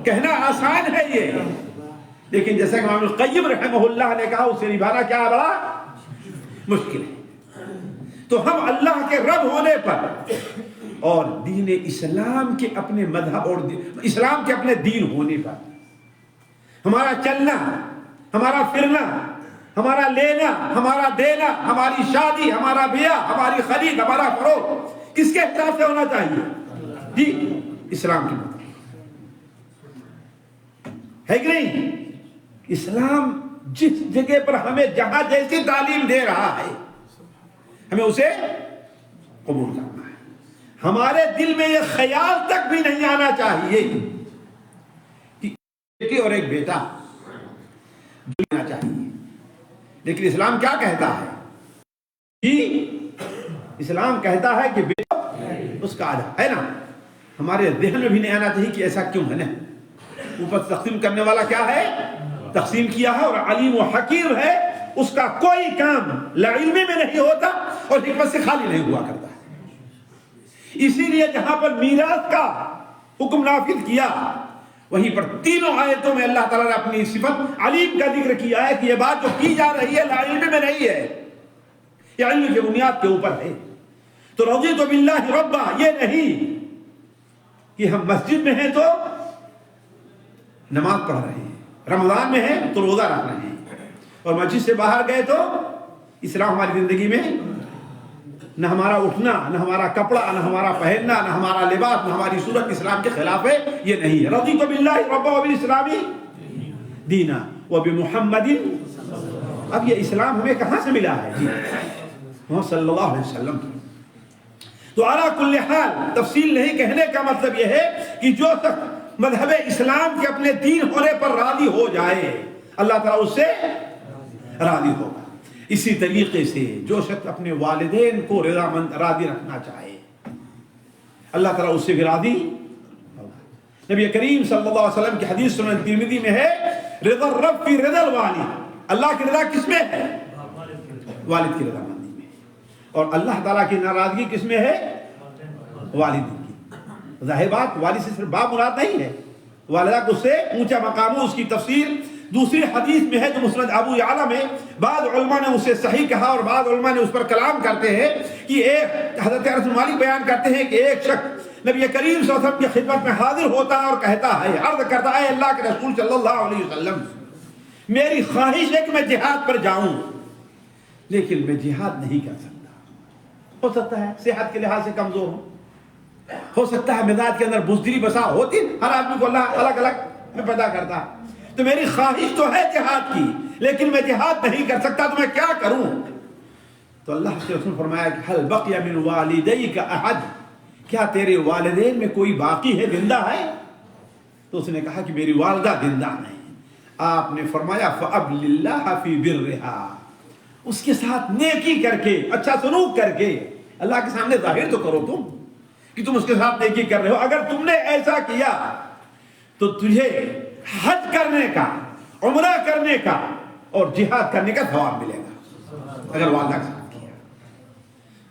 کہنا آسان ہے یہ، لیکن جیسا کہ امام القیم رحمہ اللہ نے کہا اسے نبھانا کیا بڑا مشکل ہے۔ تو ہم اللہ کے رب ہونے پر اور دین اسلام کے اپنے مذہب اور اسلام کے اپنے دین ہونے پر ہمارا چلنا، ہمارا پھرنا، ہمارا لینا، ہمارا دینا، ہماری شادی، ہمارا بیاہ، ہماری خرید، ہمارا فروخت کس کے حساب سے ہونا چاہیے؟ جی اسلام کی مطلب ہے کہ نہیں؟ اسلام جس جگہ پر ہمیں جہاں جیسی تعلیم دے رہا ہے ہمیں اسے قبول کرنا ہے۔ ہمارے دل میں یہ خیال تک بھی نہیں آنا چاہیے کہ بیٹی اور ایک بیٹا جلنا چاہیے، لیکن اسلام کیا کہتا ہے؟ جی اسلام کہتا ہے کہ بیٹا اس کا آدھا ہے نا۔ ہمارے ذہن میں بھی نہیں آنا چاہیے کہ ایسا کیوں ہے نا۔ اوپر تقسیم کرنے والا کیا ہے؟ تقسیم کیا ہے، اور علیم و حکیم ہے، اس کا کوئی کام لا علمی میں نہیں ہوتا اور حکمت سے خالی نہیں ہوا کرتا ہے۔ اسی لیے جہاں پر میراث کا حکم نافذ کیا وہیں پر تینوں آیتوں میں اللہ تعالیٰ نے اپنی صفت علیم کا ذکر کیا ہے کہ یہ بات جو کی جا رہی ہے لا علمی میں نہیں ہے، یہ علم کی بنیاد کے اوپر ہے۔ تو رضیت باللہ ربا یہ نہیں کہ ہم مسجد میں ہیں تو نماز پڑھ رہے ہیں، رمضان میں ہیں تو روزہ رکھ رہے ہیں، اور مسجد سے باہر گئے تو اسلام ہماری زندگی میں نہ ہمارا اٹھنا، نہ ہمارا کپڑا، نہ ہمارا پہننا، نہ ہمارا لباس، نہ ہماری صورت اسلام کے خلاف ہے، یہ نہیں ہے۔ رضیت باللہ ربا وبالاسلام دینا وبمحمد۔ اب یہ اسلام ہمیں کہاں سے ملا ہے؟ جی محمد صلی اللہ علیہ وسلم۔ تو علی کل حال تفصیل نہیں کہنے کا مطلب یہ ہے کہ جو تک مذہب اسلام کے اپنے دین ہونے پر راضی ہو جائے اللہ تعالیٰ اس سے راضی ہوگا۔ اسی طریقے سے جو شخص اپنے والدین کو رضامند راضی رکھنا چاہے اللہ تعالیٰ اس سے بھی راضی ہوگا۔ نبی کریم صلی اللہ علیہ وسلم کی حدیث سنن ترمذی میں ہے رضا الرب فی رضا الوالد، اللہ کی رضا کس میں ہے؟ والد کی رضامندی میں۔ اور اللہ تعالیٰ کی ناراضگی کس میں ہے؟ والدین کی۔ ظاہر بات والد سے صرف باپ مراد نہیں ہے، والدہ کو اس سے اونچا مقام ہو۔ اس کی تفسیر دوسری حدیث میں ہے جو مسند ابو یعلا میں بعض علماء نے اسے صحیح کہا اور بعض علماء نے اس پر کلام کرتے ہیں کہ ایک حضرت انس بن مالک بیان کرتے ہیں کہ ایک شخص نبی کریم صلی اللہ علیہ وسلم کی خدمت میں حاضر ہوتا ہے اور کہتا ہے، عرض کرتا ہے اللہ کے رسول صلی اللہ علیہ وسلم میری خواہش ہے کہ میں جہاد پر جاؤں لیکن میں جہاد نہیں کر سکتا۔ ہو سکتا ہے صحت کے لحاظ سے کمزور ہو سکتا ہے مزاج کے اندر بزدلی بسا ہوتی، ہر آدمی کو اللہ الگ الگ میں پیدا کرتا ہے، تو میری خواہش تو ہے جہاد کی لیکن میں جہاد نہیں کر سکتا، تو میں کیا کروں؟ تو اللہ کے رسول نے فرمایا کہ حل بقی من والدیک احد، کیا تیرے والدین میں کوئی باقی ہے، زندہ ہے؟ تو اس نے کہا کہ میری والدہ زندہ نہیں۔ آپ نے فرمایا فَأَبْلِ اللَّهَ فِي بِرِّهَا، اس کے ساتھ نیکی کر کے اچھا سلوک کر کے اللہ کے سامنے ظاہر تو کرو تم کہ تم اس کے ساتھ نیکی کر رہے ہو۔ اگر تم نے ایسا کیا تو تجھے حج کرنے کا، عمرہ کرنے کا اور جہاد کرنے کا ثواب ملے گا اگر والدہ کے ساتھ کیا۔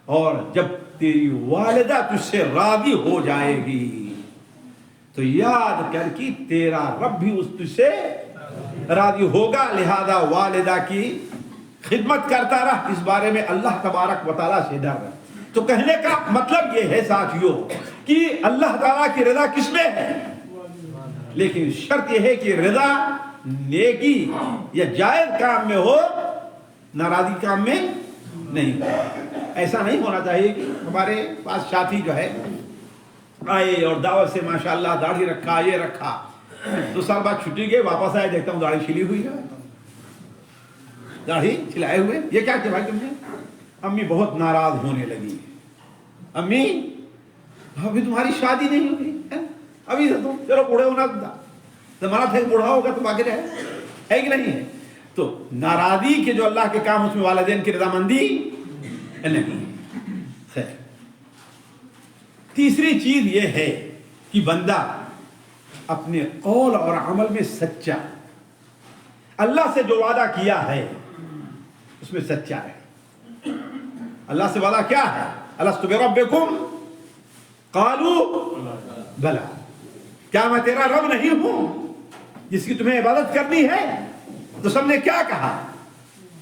اور جب تیری والدہ تجھ سے راضی ہو جائے گی تو یاد کر کہ تیرا رب بھی اس تجھ سے راضی ہوگا، لہذا والدہ کی خدمت کرتا رہ، اس بارے میں اللہ تبارک و تعالیٰ سے ڈر۔ تو کہنے کا مطلب یہ ہے ساتھیوں کہ اللہ تعالیٰ کی رضا کس میں ہے، لیکن شرط یہ ہے کہ رضا نیکی یا جائز کام میں ہو، ناراضی کام میں نہیں۔ ایسا نہیں ہونا چاہیے کہ ہمارے پاس ساتھی جو ہے آئے اور دعوت سے ماشاءاللہ داڑھی رکھا، یہ رکھا، 2 سال بعد چھٹی گئے واپس آئے دیکھتا ہوں داڑھی چھلی ہوئی ہے، داڑھی چھلائے ہوئے، یہ کیا کہ بھائی تم نے؟ امی بہت ناراض ہونے لگی، امی ابھی تمہاری شادی نہیں ہوئی ابھی سے تم چلو بوڑھے ہونا زمانہ تھا بوڑھا ہوگا تو باقی رہے، ہے کہ نہیں ہے؟ تو ناراضی کے جو اللہ کے کام اس میں والدین کی رضامندی نہیں ہے۔ تیسری چیز یہ ہے کہ بندہ اپنے قول اور عمل میں سچا، اللہ سے جو وعدہ کیا ہے اس میں سچا ہے۔ اللہ سے وعدہ کیا ہے؟ الست بربکم قالوا بلا، کیا میں تیرا رب نہیں ہوں جس کی تمہیں عبادت کرنی ہے؟ تو سب نے کیا کہا؟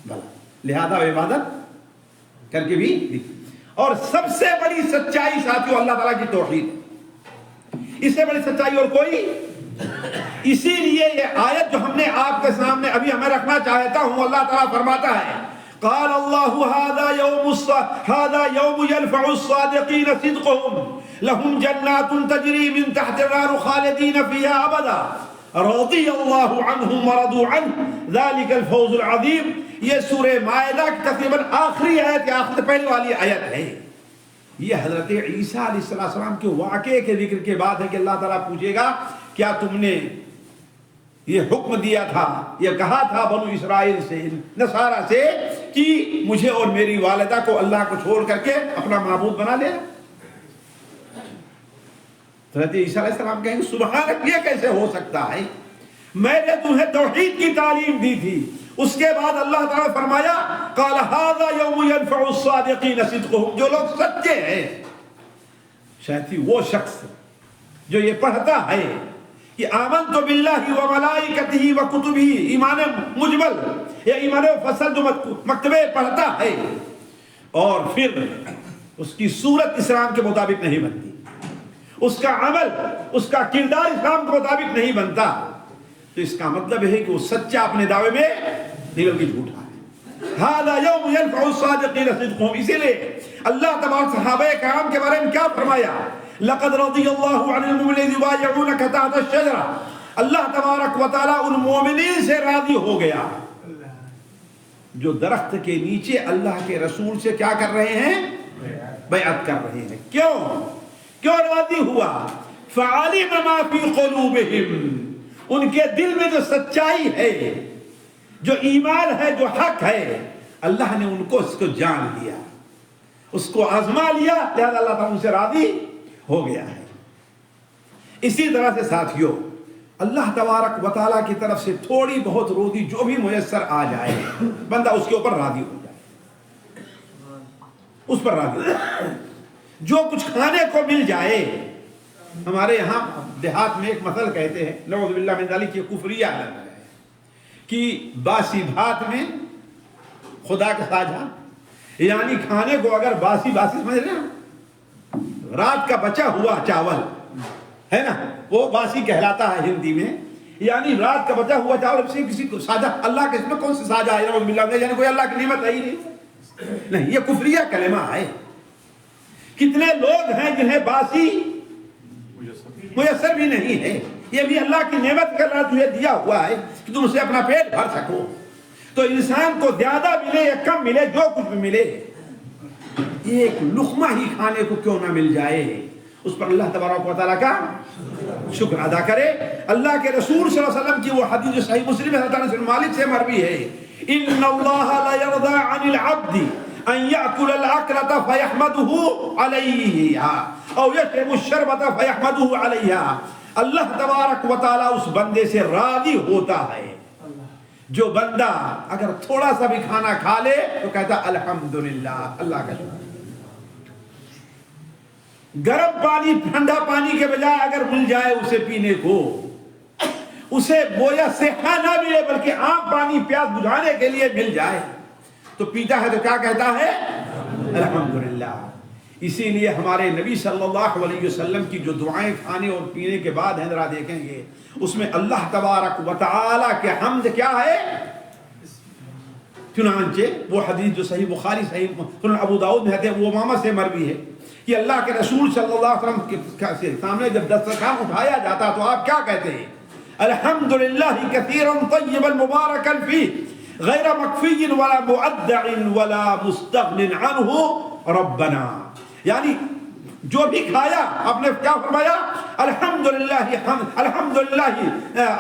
بلا، لہذا عبادت کر کے بھی دی۔ اور سب سے بڑی سچائی ساتھیوں اللہ تعالیٰ کی توحید، اس سے بڑی سچائی اور کوئی۔ اسی لیے یہ آیت جو ہم نے آپ کے سامنے ابھی ہمیں رکھنا چاہتا ہوں، اللہ تعالیٰ فرماتا ہے قال اللہ هذا یوم یرفع الصادقین صدقهم لهم جنات تجری من تحت النار خالدین فیہا ابدا رضی اللہ عنہم ورضوا عنہ ذلک الفوز العظیم۔ یہ سورہ مائدہ کی تقریباً آخری آیت، آخر پہلی والی آیت ہے۔ یہ حضرت عیسیٰ علیہ السلام کے واقعے کے ذکر کے بعد ہے کہ اللہ تعالیٰ پوچھے گا کیا تم نے یہ حکم دیا تھا، یہ کہا تھا بنو اسرائیل سے، نصارہ سے، کہ مجھے اور میری والدہ کو اللہ کو چھوڑ کر کے اپنا معبود بنا لے؟ حضرت عیسیٰ علیہ السلام کہیں گے سبحانک، یہ کیسے ہو سکتا ہے، میں نے تمہیں توحید کی تعلیم دی تھی۔ اس کے بعد اللہ تعالیٰ فرمایا قال هذا یوم ينفع الصادقین صدقهم، جو لوگ سچے ہیں، شاید ہی وہ شخص جو یہ پڑھتا ہے کہ آمنت باللہ وملائکتہ وکتبہ، ایمان مجمل یا ایمان مفصل جو مکتبے پڑھتا ہے اور پھر اس کی صورت اسلام کے مطابق نہیں بنتی، اس کا عمل، اس کا کردار اسلام کے مطابق نہیں بنتا، تو اس کا مطلب ہے کہ وہ سچا اپنے دعوے میں نہیں بلکہ جھوٹا ہے۔ ھذا یوم ينفع الصادقین صدقهم، اسی لیے اللہ تبارک صحابہ کرام کے بارے میں کیا فرمایا؟ لقد رضی اللہ عن المؤمنین اذ یبایعونک تحت الشجرہ، اللہ تبارک و تعالیٰ ان مومنین سے راضی ہو گیا جو درخت کے نیچے اللہ کے رسول سے کیا کر رہے ہیں؟ بیعت کر رہے ہیں۔ کیوں راضی ہوا؟ فعلم ما فی قلوبہم، ان کے دل میں جو سچائی ہے جو ایمان ہے، جو حق ہے، اللہ نے ان کو اس کو جان لیا، اس کو آزما لیا، لہذا اللہ تعالیٰ ان سے راضی ہو گیا ہے۔ اسی طرح سے ساتھیوں، اللہ تبارک و تعالیٰ کی طرف سے تھوڑی بہت روزی جو بھی میسر آ جائے، بندہ اس کے اوپر راضی ہو جائے، اس پر راضی ہو جائے۔ جو کچھ کھانے کو مل جائے، ہمارے یہاں دیہات میں ایک مثل کہتے ہیں، نعوذ باللہ من ذالک، یہ کفریہ ہے کہ باسی بھات میں خدا کا ساجھا، یعنی کھانے کو اگر باسی سمجھ رہے ہیں، رات کا بچا ہوا چاول ہے نا، وہ باسی کہلاتا ہے ہندی میں، یعنی رات کا بچا ہوا چاول سے کسی کو ساجھا، اللہ کے اس میں کون سے ساجھا ہے، نعوذ باللہ، یعنی کوئی اللہ کی نعمت ہے ہی نہیں، یہ کفریہ کلمہ ہے۔ کتنے لوگ ہیں جنہیں باسی میسر بھی نہیں ہے، یہ بھی اللہ کی نعمت کا اللہ تجھے دیا ہوا ہے کہ تم اسے اپنا پیٹ بھر سکو۔ تو انسان کو زیادہ ملے یا کم ملے، جو کچھ بھی ملے، ایک لقمہ ہی کھانے کو کیوں نہ مل جائے، اس پر اللہ تبارک و تعالیٰ کا شکر ادا کرے۔ اللہ کے رسول صلی اللہ علیہ وسلم کی وہ حدیث جو صحیح مسلم ہے، حضرت انس بن مالک سے مروی ہے، ان اللہ لا یرضى عن العبد ان یأکل الاکلۃ فیحمدہ علیہا او یشرب الشربۃ فیحمدہ علیہا، اللہ تبارک و تعالیٰ اس بندے سے راضی ہوتا ہے جو بندہ اگر تھوڑا سا بھی کھانا کھا لے تو کہتا الحمدللہ، اللہ کا شکر۔ گرم پانی ٹھنڈا پانی کے بجائے اگر مل جائے اسے پینے کو، اسے گویا صحہ نہ ملے بلکہ عام پانی پیاس بجھانے کے لیے مل جائے تو پیتا ہے تو کیا کہتا ہے؟ الحمدللہ۔ اسی لیے ہمارے نبی صلی اللہ علیہ وسلم کی جو دعائیں کھانے اور پینے کے بعد ہیں، ذرا دیکھیں گے اس میں اللہ تبارک و تعالیٰ کے حمد کیا ہے۔ چنانچہ وہ حدیث جو صحیح بخاری، صحیح سنن ابو داؤد میں ہے، وہ امامہ سے مروی ہے کہ اللہ کے رسول صلی اللہ علیہ وسلم کے سامنے جب دسترخوان اٹھایا جاتا تو آپ کیا کہتے ہیں؟ الحمدللہ کثیرا طیبا مبارکا فیہ غیر مکفی ولا معدع ولا مستغن عنہ ربنا، یعنی جو بھی کھایا آپ نے کیا فرمایا؟ الحمدللہ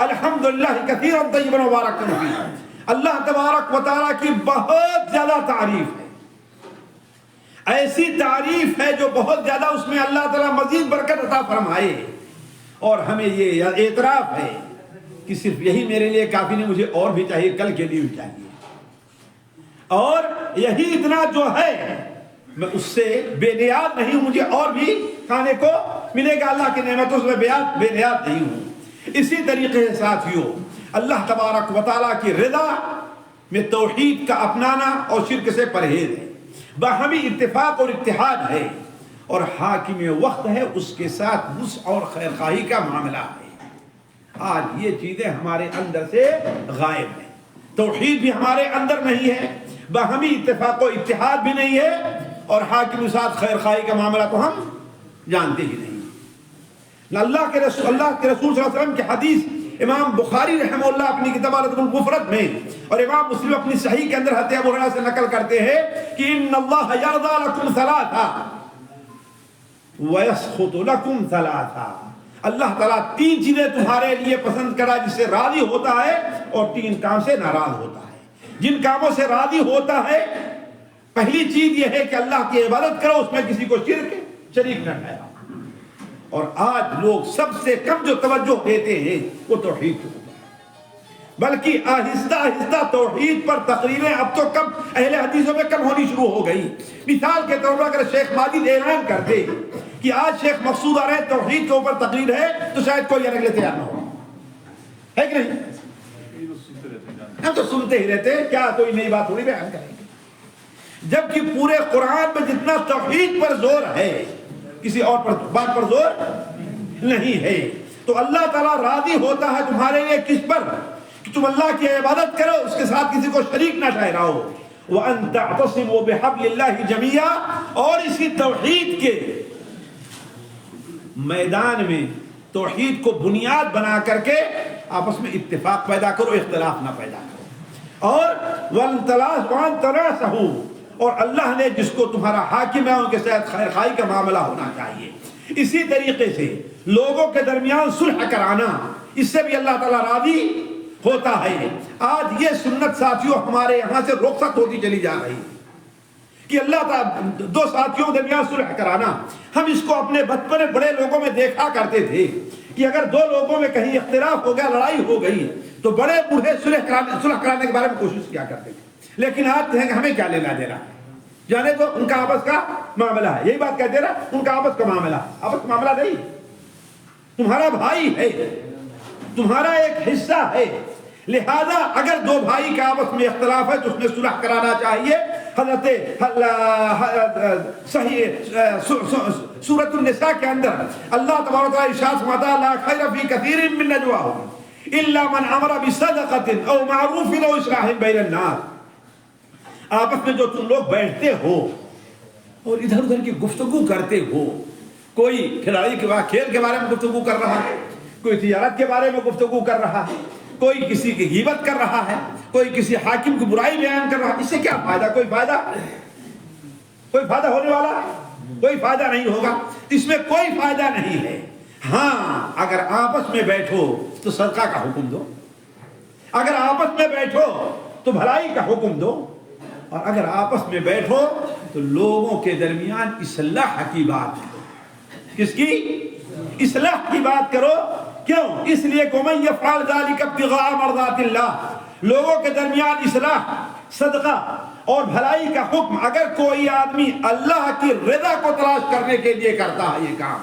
الحمدللہ کثیرا طیبا مبارکا فیہ، اللہ تبارک و تعالیٰ کی بہت زیادہ تعریف ہے، ایسی تعریف ہے جو بہت زیادہ، اس میں اللہ تعالیٰ مزید برکت عطا فرمائے۔ اور ہمیں یہ اعتراف ہے کہ صرف یہی میرے لیے کافی نہیں، مجھے اور بھی چاہیے، کل کے لیے بھی چاہیے، اور یہی اتنا جو ہے میں اس سے بے نیاز نہیں ہوں، مجھے اور بھی کھانے کو ملے گا، اللہ کی نعمتوں سے بے نیاز نہیں ہوں۔ اسی طریقے سے ساتھیوں، اللہ تبارک و تعالیٰ کی رضا میں توحید کا اپنانا اور شرک سے پرہیز ہے، باہمی اتفاق اور اتحاد ہے، اور حاکم وقت ہے، اس کے ساتھ وسع اور خیر خواہی کا معاملہ ہے۔ آج یہ چیزیں ہمارے اندر سے غائب ہیں، توحید بھی ہمارے اندر نہیں ہے، باہمی اتفاق و اتحاد بھی نہیں ہے، اور حاکم کے ساتھ خیر خواہی کا معاملہ تو ہم جانتے ہی نہیں۔ اللہ کے رسول صلی اللہ علیہ وسلم کی حدیث امام بخاری رحمہ اللہ اپنی کتاب الادب المفرد میں اور امام مسلم اپنی صحیح کے اندر حضرت ابو ہریرہ سے نقل کرتے ہیں کہ ان اللہ یرضى لکم ثلاثا ویسخط لکم ثلاثا، اللہ تعالیٰ تین چیزیں تمہارے لیے پسند کرا جس سے راضی ہوتا ہے، اور تین کام سے ناراض ہوتا ہے۔ جن کاموں سے راضی ہوتا ہے، پہلی چیز یہ ہے کہ اللہ کی عبادت کرو، اس میں کسی کو شریک نہ ٹھہراؤ، اور آج لوگ سب سے کم جو توجہ دیتے ہیں وہ توحید کو، بلکہ آہستہ آہستہ توحید پر تقریریں اب تو کم، اہل حدیثوں میں کم ہونی شروع ہو گئی۔ مثال کے طور پر اگر شیخ ماجد اعلان کرتے کہ آج شیخ مقصود آ رہے ہیں، توحید کے اوپر تقریر ہے، تو شاید کوئی اگلے تیار نہ ہو، ہے کہ نہیں؟ ہم تو سنتے ہی رہتے ہیں، کیا کوئی نئی بات تھوڑی بیان کریں گے، جبکہ پورے قرآن میں جتنا توحید پر زور ہے کسی اور پر بات پر زور نہیں ہے۔ تو اللہ تعالیٰ راضی ہوتا ہے تمہارے لیے کس پر؟ کہ تم اللہ کی عبادت کرو، اس کے ساتھ کسی کو شریک نہ ٹھہراؤ۔ وَأَن تَعْتَصِمُوا بِحَبْلِ اللَّهِ جَمِيعًا، اور اسی توحید کے میدان میں توحید کو بنیاد بنا کر کے آپس میں اتفاق پیدا کرو، اختلاف نہ پیدا کرو۔ اور وَأَن تَنَاصَحُوا، اور اللہ نے جس کو تمہارا حاکم ہے ان کے ساتھ خیر خواہی کا معاملہ ہونا چاہیے۔ اسی طریقے سے لوگوں کے درمیان صلح کرانا، اس سے بھی اللہ تعالیٰ راضی ہوتا ہے۔ آج یہ سنت ساتھیوں ہمارے یہاں سے رخصت ہوتی چلی جا رہی ہے کہ اللہ تعالیٰ دو ساتھیوں کے درمیان صلح کرانا۔ ہم اس کو اپنے بچپن بڑے لوگوں میں دیکھا کرتے تھے کہ اگر دو لوگوں میں کہیں اختلاف ہو گیا، لڑائی ہو گئی، تو بڑے بوڑھے صلح کرانے کے بارے میں کوشش کیا کرتے تھے۔ لیکن آج کہیں کہ ہمیں کیا لینا دینا ہے، جانے تو ان کا آپس کا معاملہ ہے، یہی بات کہتے نا، ان کا آپس کا معاملہ، آپس کا معاملہ نہیں، تمہارا بھائی ہے، تمہارا ایک حصہ ہے، لہذا اگر دو بھائی کا آپس میں اختلاف ہے تو اس میں صلح کرانا چاہیے۔ حضرت سورۃ النساء کے اندر اللہ تبارک و تعالیٰ ارشاد فرماتا ہے لا خیر فی کثیر من نجواہم الا من امر بصدقۃ او معروف او اصلاح بین الناس۔ آپس میں جو تم لوگ بیٹھتے ہو اور ادھر ادھر کی گفتگو کرتے ہو، کوئی کھلاڑی کے کھیل کے بارے میں گفتگو کر رہا ہے، کوئی تجارت کے بارے میں گفتگو کر رہا ہے، کوئی کسی کی غیبت کر رہا ہے، کوئی کسی حاکم کی برائی بیان کر رہا ہے، اس سے کیا فائدہ؟ کوئی فائدہ ہونے والا ہے؟ کوئی فائدہ نہیں ہوگا، اس میں کوئی فائدہ نہیں ہے۔ ہاں اگر آپس میں بیٹھو تو صدقہ کا حکم دو، اگر آپس میں بیٹھو تو بھلائی کا حکم دو، اور اگر آپس میں بیٹھو تو لوگوں کے درمیان اصلاح کی بات کرو۔ کس کی؟ اصلاح کی بات کرو۔ کیوں؟ اس لیے کہ من یفعل ذلک ابتغاء مرضات اللہ، لوگوں کے درمیان اصلاح، صدقہ اور بھلائی کا حکم اگر کوئی آدمی اللہ کی رضا کو تلاش کرنے کے لیے کرتا ہے یہ کام،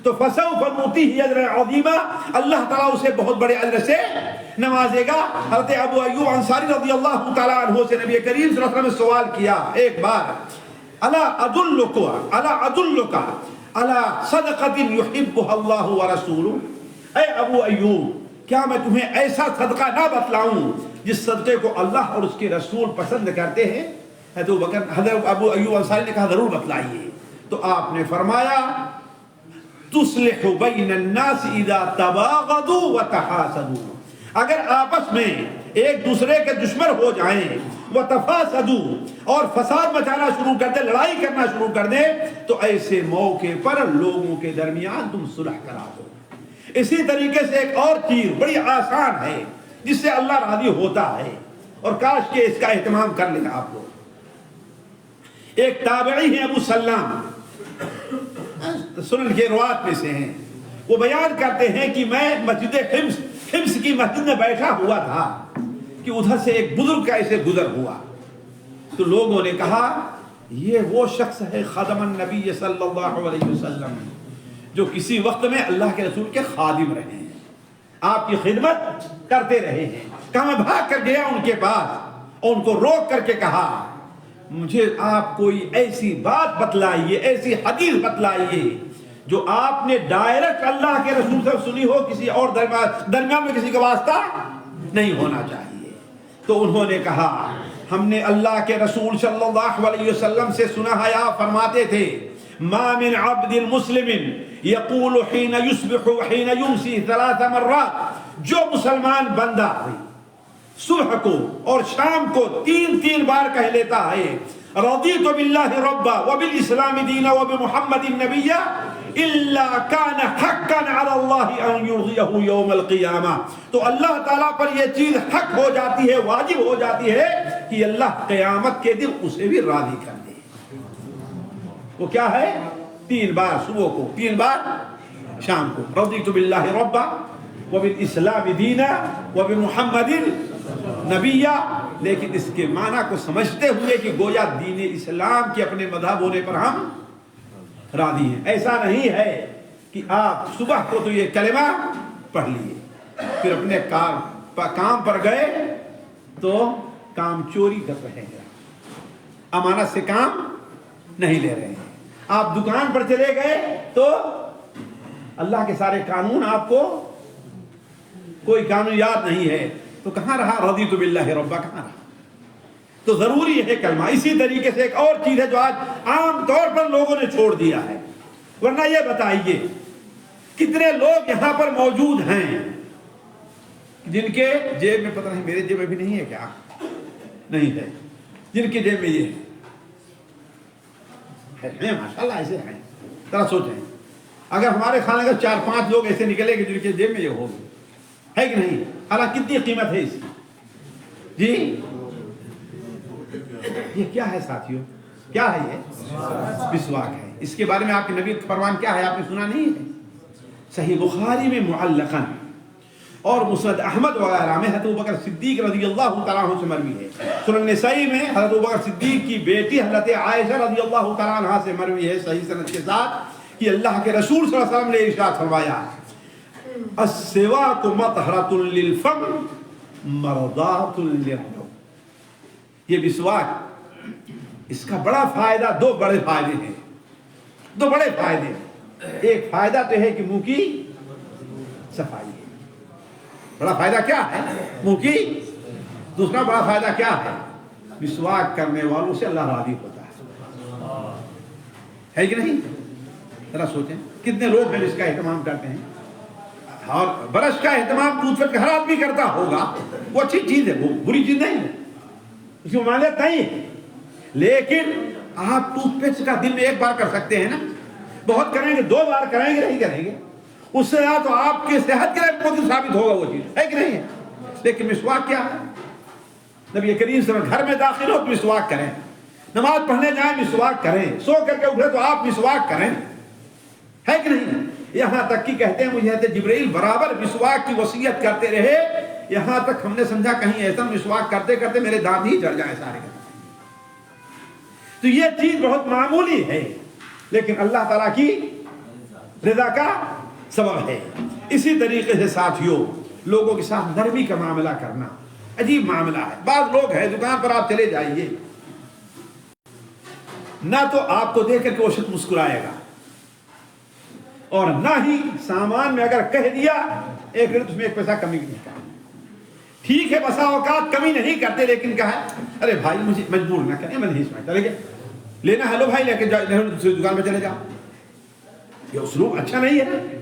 تو فسوف نؤتیہ اجرا عظیما، اللہ تعالیٰ اسے بہت بڑے اجر سے نوازے گا۔ حضرت ابو ایوب انصاری رضی اللہ تعالیٰ عنہ سے نبی کریم صلی اللہ علیہ وسلم نے سوال کیا ایک بار، الا ادلک علی صدقۃ یحبها اللہ ورسولہ، اے ابو ایوب کیا میں تمہیں ایسا صدقہ نہ بتلاؤں جس صدقے کو اللہ اور اس کے رسول پسند کرتے ہیں؟ حضرت ابو ایوب انصاری نے کہا ضرور بتلائیے۔ تو آپ نے فرمایا تصلح بین الناس اذا تباغضوا وتحاسدوا، اگر آپس میں ایک دوسرے کے دشمن ہو جائیں، وتفاسدوا اور فساد مچانا شروع کر دیں، لڑائی کرنا شروع کر دیں، تو ایسے موقع پر لوگوں کے درمیان تم صلح کرا دو۔ اسی طریقے سے ایک اور چیز بڑی آسان ہے جس سے اللہ راضی ہوتا ہے، اور کاش کہ اس کا اہتمام کر لیں آپ لوگ۔ ایک تابعی ہیں ابو سلام، سنن کے روات میں سے ہیں، وہ بیان کرتے ہیں کہ میں مسجد حمص کی مسجد میں بیٹھا ہوا تھا کہ ادھر سے ایک بزرگ کا ایسے گزر ہوا، تو لوگوں نے کہا یہ وہ شخص ہے خادم النبی صلی اللہ علیہ وسلم جو کسی وقت میں اللہ کے رسول کے خادم رہے ہیں، آپ کی خدمت کرتے رہے ہیں۔ کہ میں بھاگ کر گیا ان کے پاس اور ان کو روک کر کے کہا مجھے آپ کوئی ایسی بات بتلائیے، ایسی حدیث بتلائیے جو آپ نے ڈائریکٹ اللہ کے رسول سے سنی ہو، کسی اور درمیان میں کسی کا واسطہ نہیں ہونا چاہیے۔ تو انہوں نے کہا ہم نے اللہ کے رسول صلی اللہ علیہ وسلم سے سنا ہے، آپ فرماتے تھے ما من عبد مسلم یقول حین یصبح وحین یمسی 3 مرات، جو مسلمان بندہ صبح کو اور شام کو 3 بار کہہ لیتا ہے رضیت باللہ ربا وبالاسلام دینا وبمحمد نبیا الا کان حقا علی اللہ ان یرضیہ یوم القیامہ، تو اللہ تعالیٰ پر یہ چیز حق ہو جاتی ہے، واجب ہو جاتی ہے کہ اللہ قیامت کے دن اسے بھی راضی کر دے۔ وہ کیا ہے؟ 3 بار صبح کو، 3 بار شام کو، رضیت باللہ ربا وبالاسلام دینا وبمحمد نبیہ۔ لیکن اس کے معنی کو سمجھتے ہوئے کہ گویا دین اسلام کے اپنے مذہب ہونے پر ہم راضی ہیں۔ ایسا نہیں ہے کہ آپ صبح کو تو یہ کلمہ پڑھ لیے، پھر اپنے کام پر گئے تو کام چوری کر رہے ہیں، امانت سے کام نہیں لے رہے ہیں۔ آپ دکان پر چلے گئے تو اللہ کے سارے قانون آپ کو کوئی قانون یاد نہیں ہے، تو کہاں رہا رضیت باللہ ربا، کہاں رہا؟ تو ضروری ہے کلمہ۔ اسی طریقے سے ایک اور چیز ہے جو آج عام طور پر لوگوں نے چھوڑ دیا ہے، ورنہ یہ بتائیے کتنے لوگ یہاں پر موجود ہیں جن کے جیب میں، پتہ نہیں میرے جیب میں بھی نہیں ہے کیا، نہیں ہے، جن کی جیب میں یہ ہے، ماشاءاللہ ایسے ہیں۔ ذرا سوچیں اگر ہمارے خانے کا 4-5 لوگ ایسے نکلے کہ جن کے جیب میں یہ ہوگی، ہے کہ نہیں؟ حالانکہ کتنی قیمت ہے اس کی؟ جی یہ کیا ہے ساتھیوں؟ کیا ہے یہ؟ مسواک ہے۔ اس کے بارے میں آپ کے نبی کا فرمان کیا ہے؟ آپ نے سنا نہیں ہے؟ صحیح بخاری میں معلقاً اور مسند احمد وغیرہ میں حضرت ابوبکر صدیق رضی اللہ تعالیٰ عنہ سے مروی ہے۔ سنن نسائی میں حضرت ابوبکر صدیق کی بیٹی حضرت عائشہ رضی اللہ تعالیٰ عنہ سے مروی ہے صحیح سند کے ساتھ کہ اللہ کے رسول صلی اللہ علیہ وسلم نے ارشاد فرمایا السواک مطہرۃ للفم مرضات للرب۔ یہ مسواک اس کا بڑا فائدہ، دو بڑے فائدے ہیں، دو بڑے فائدے ہیں۔ ایک فائدہ تو ہے کہ منہ کی صفائی ہے، بڑا فائدہ کیا ہے؟ منہ کی۔ دوسرا بڑا فائدہ کیا ہے؟ مسواک کرنے والوں سے اللہ راضی ہوتا ہے کہ نہیں؟ ذرا سوچیں کتنے لوگ ہیں اس کا اہتمام کرتے ہیں، اور برش کا اہتمام ٹوتھ پیسٹ کا ہر آدمی کرتا ہوگا، وہ اچھی چیز ہے، وہ بری چیز نہیں ہے، اس کی ممانعت نہیں ہے، لیکن آپ ٹوتھ پیسٹ کا دن میں ایک بار کر سکتے ہیں نا، بہت کریں گے 2 بار کریں گے نہیں کریں گے، اس سے یا تو آپ کی صحت کے لیے بہت ثابت ہوگا وہ چیز ہے کہ نہیں ہے۔ لیکن مسواک کیا ہے؟ نبی کریم صلی اللہ علیہ وسلم گھر میں داخل ہو تو مسواک کریں، نماز پڑھنے جائیں مسواک کریں، سو کر کے اٹھے تو آپ مسواک کریں، ہے کہ نہیں؟ یہاں تک کہ کہتے ہیں مجھے حضرت جبرائیل برابر مسواک کی وصیت کرتے رہے، یہاں تک ہم نے سمجھا کہیں ایسا مسواک کرتے کرتے میرے دانت ہی جڑ جائیں سارے۔ تو یہ چیز بہت معمولی ہے لیکن اللہ تعالیٰ کی رضا کا سبب ہے۔ اسی طریقے سے ساتھیوں لوگوں کے ساتھ نرمی کا معاملہ کرنا عجیب معاملہ ہے۔ بعض لوگ ہیں دکان پر آپ چلے جائیے، نہ تو آپ کو دیکھ کر کے وہ شخص مسکرائے گا، اور نہ ہی سامان میں اگر کہہ دیا ایک ریٹ اس میں 1 پیسہ کمی نہیں کرتا۔ ٹھیک ہے بسا اوقات کمی نہیں کرتے لیکن کہا ارے بھائی مجھے مجبور نہ کریں، میں نہیں سمجھتا، لیکن لینا ہے لو بھائی لے کے جاؤ، دوسری دکان پہ چلے جاؤ، یہ اسلوب اچھا نہیں ہے۔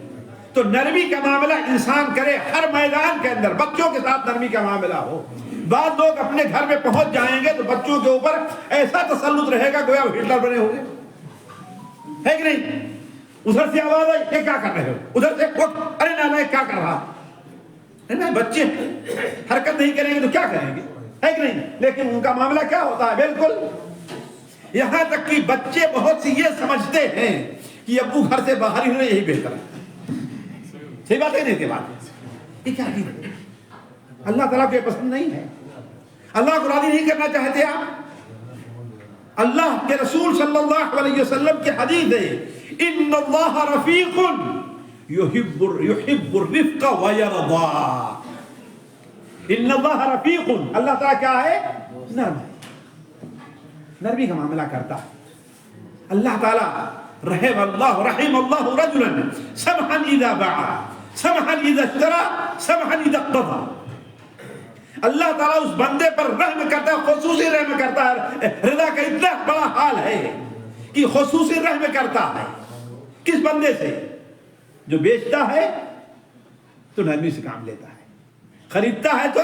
تو نرمی کا معاملہ انسان کرے ہر میدان کے اندر، بچوں کے ساتھ نرمی کا معاملہ ہو۔ بعض لوگ اپنے گھر میں پہنچ جائیں گے تو بچوں کے اوپر ایسا تسلط رہے گا گویا وہ ہٹلر بنے ہوں گے، ہے کہ نہیں؟ ادھر سے آواز آئی یہ کیا کر رہے ہو، ادھر سے ارے نانا کیا کر رہا، بچے حرکت نہیں کریں گے تو کیا کریں گے، ہے کہ نہیں؟ لیکن ان کا معاملہ کیا ہوتا ہے؟ بالکل یہاں تک کہ بچے بہت سی یہ سمجھتے ہیں کہ ابو گھر سے باہر ہی ہونے یہی بہتر ہے۔ صحیح بات ہے نہیں؟ بات یہ کیا ہے؟ اللہ تعالیٰ کو یہ پسند نہیں ہے، اللہ کو راضی نہیں کرنا چاہتے آپ۔ اللہ کے رسول صلی اللہ علیہ وسلم کی حدیث ہے ان اللہ رفیق یحب الرفق ویرضا۔ ان اللہ رفیق، اللہ تعالیٰ کیا ہے؟ نرم ہے، نرمی کا معاملہ کرتا ہے۔ اللہ تعالیٰ رحم اللہ رجلا سمحا اذا باع سمحا اذا اشترى سمحا اذا اقتضى۔ اللہ تعالیٰ اس بندے پر رحم کرتا ہے، خصوصی رحم کرتا ہے۔ رضا کا اتنا بڑا حال ہے کہ خصوصی رحم کرتا ہے کس بندے سے؟ جو بیچتا ہے تو نرمی سے کام لیتا ہے، خریدتا ہے تو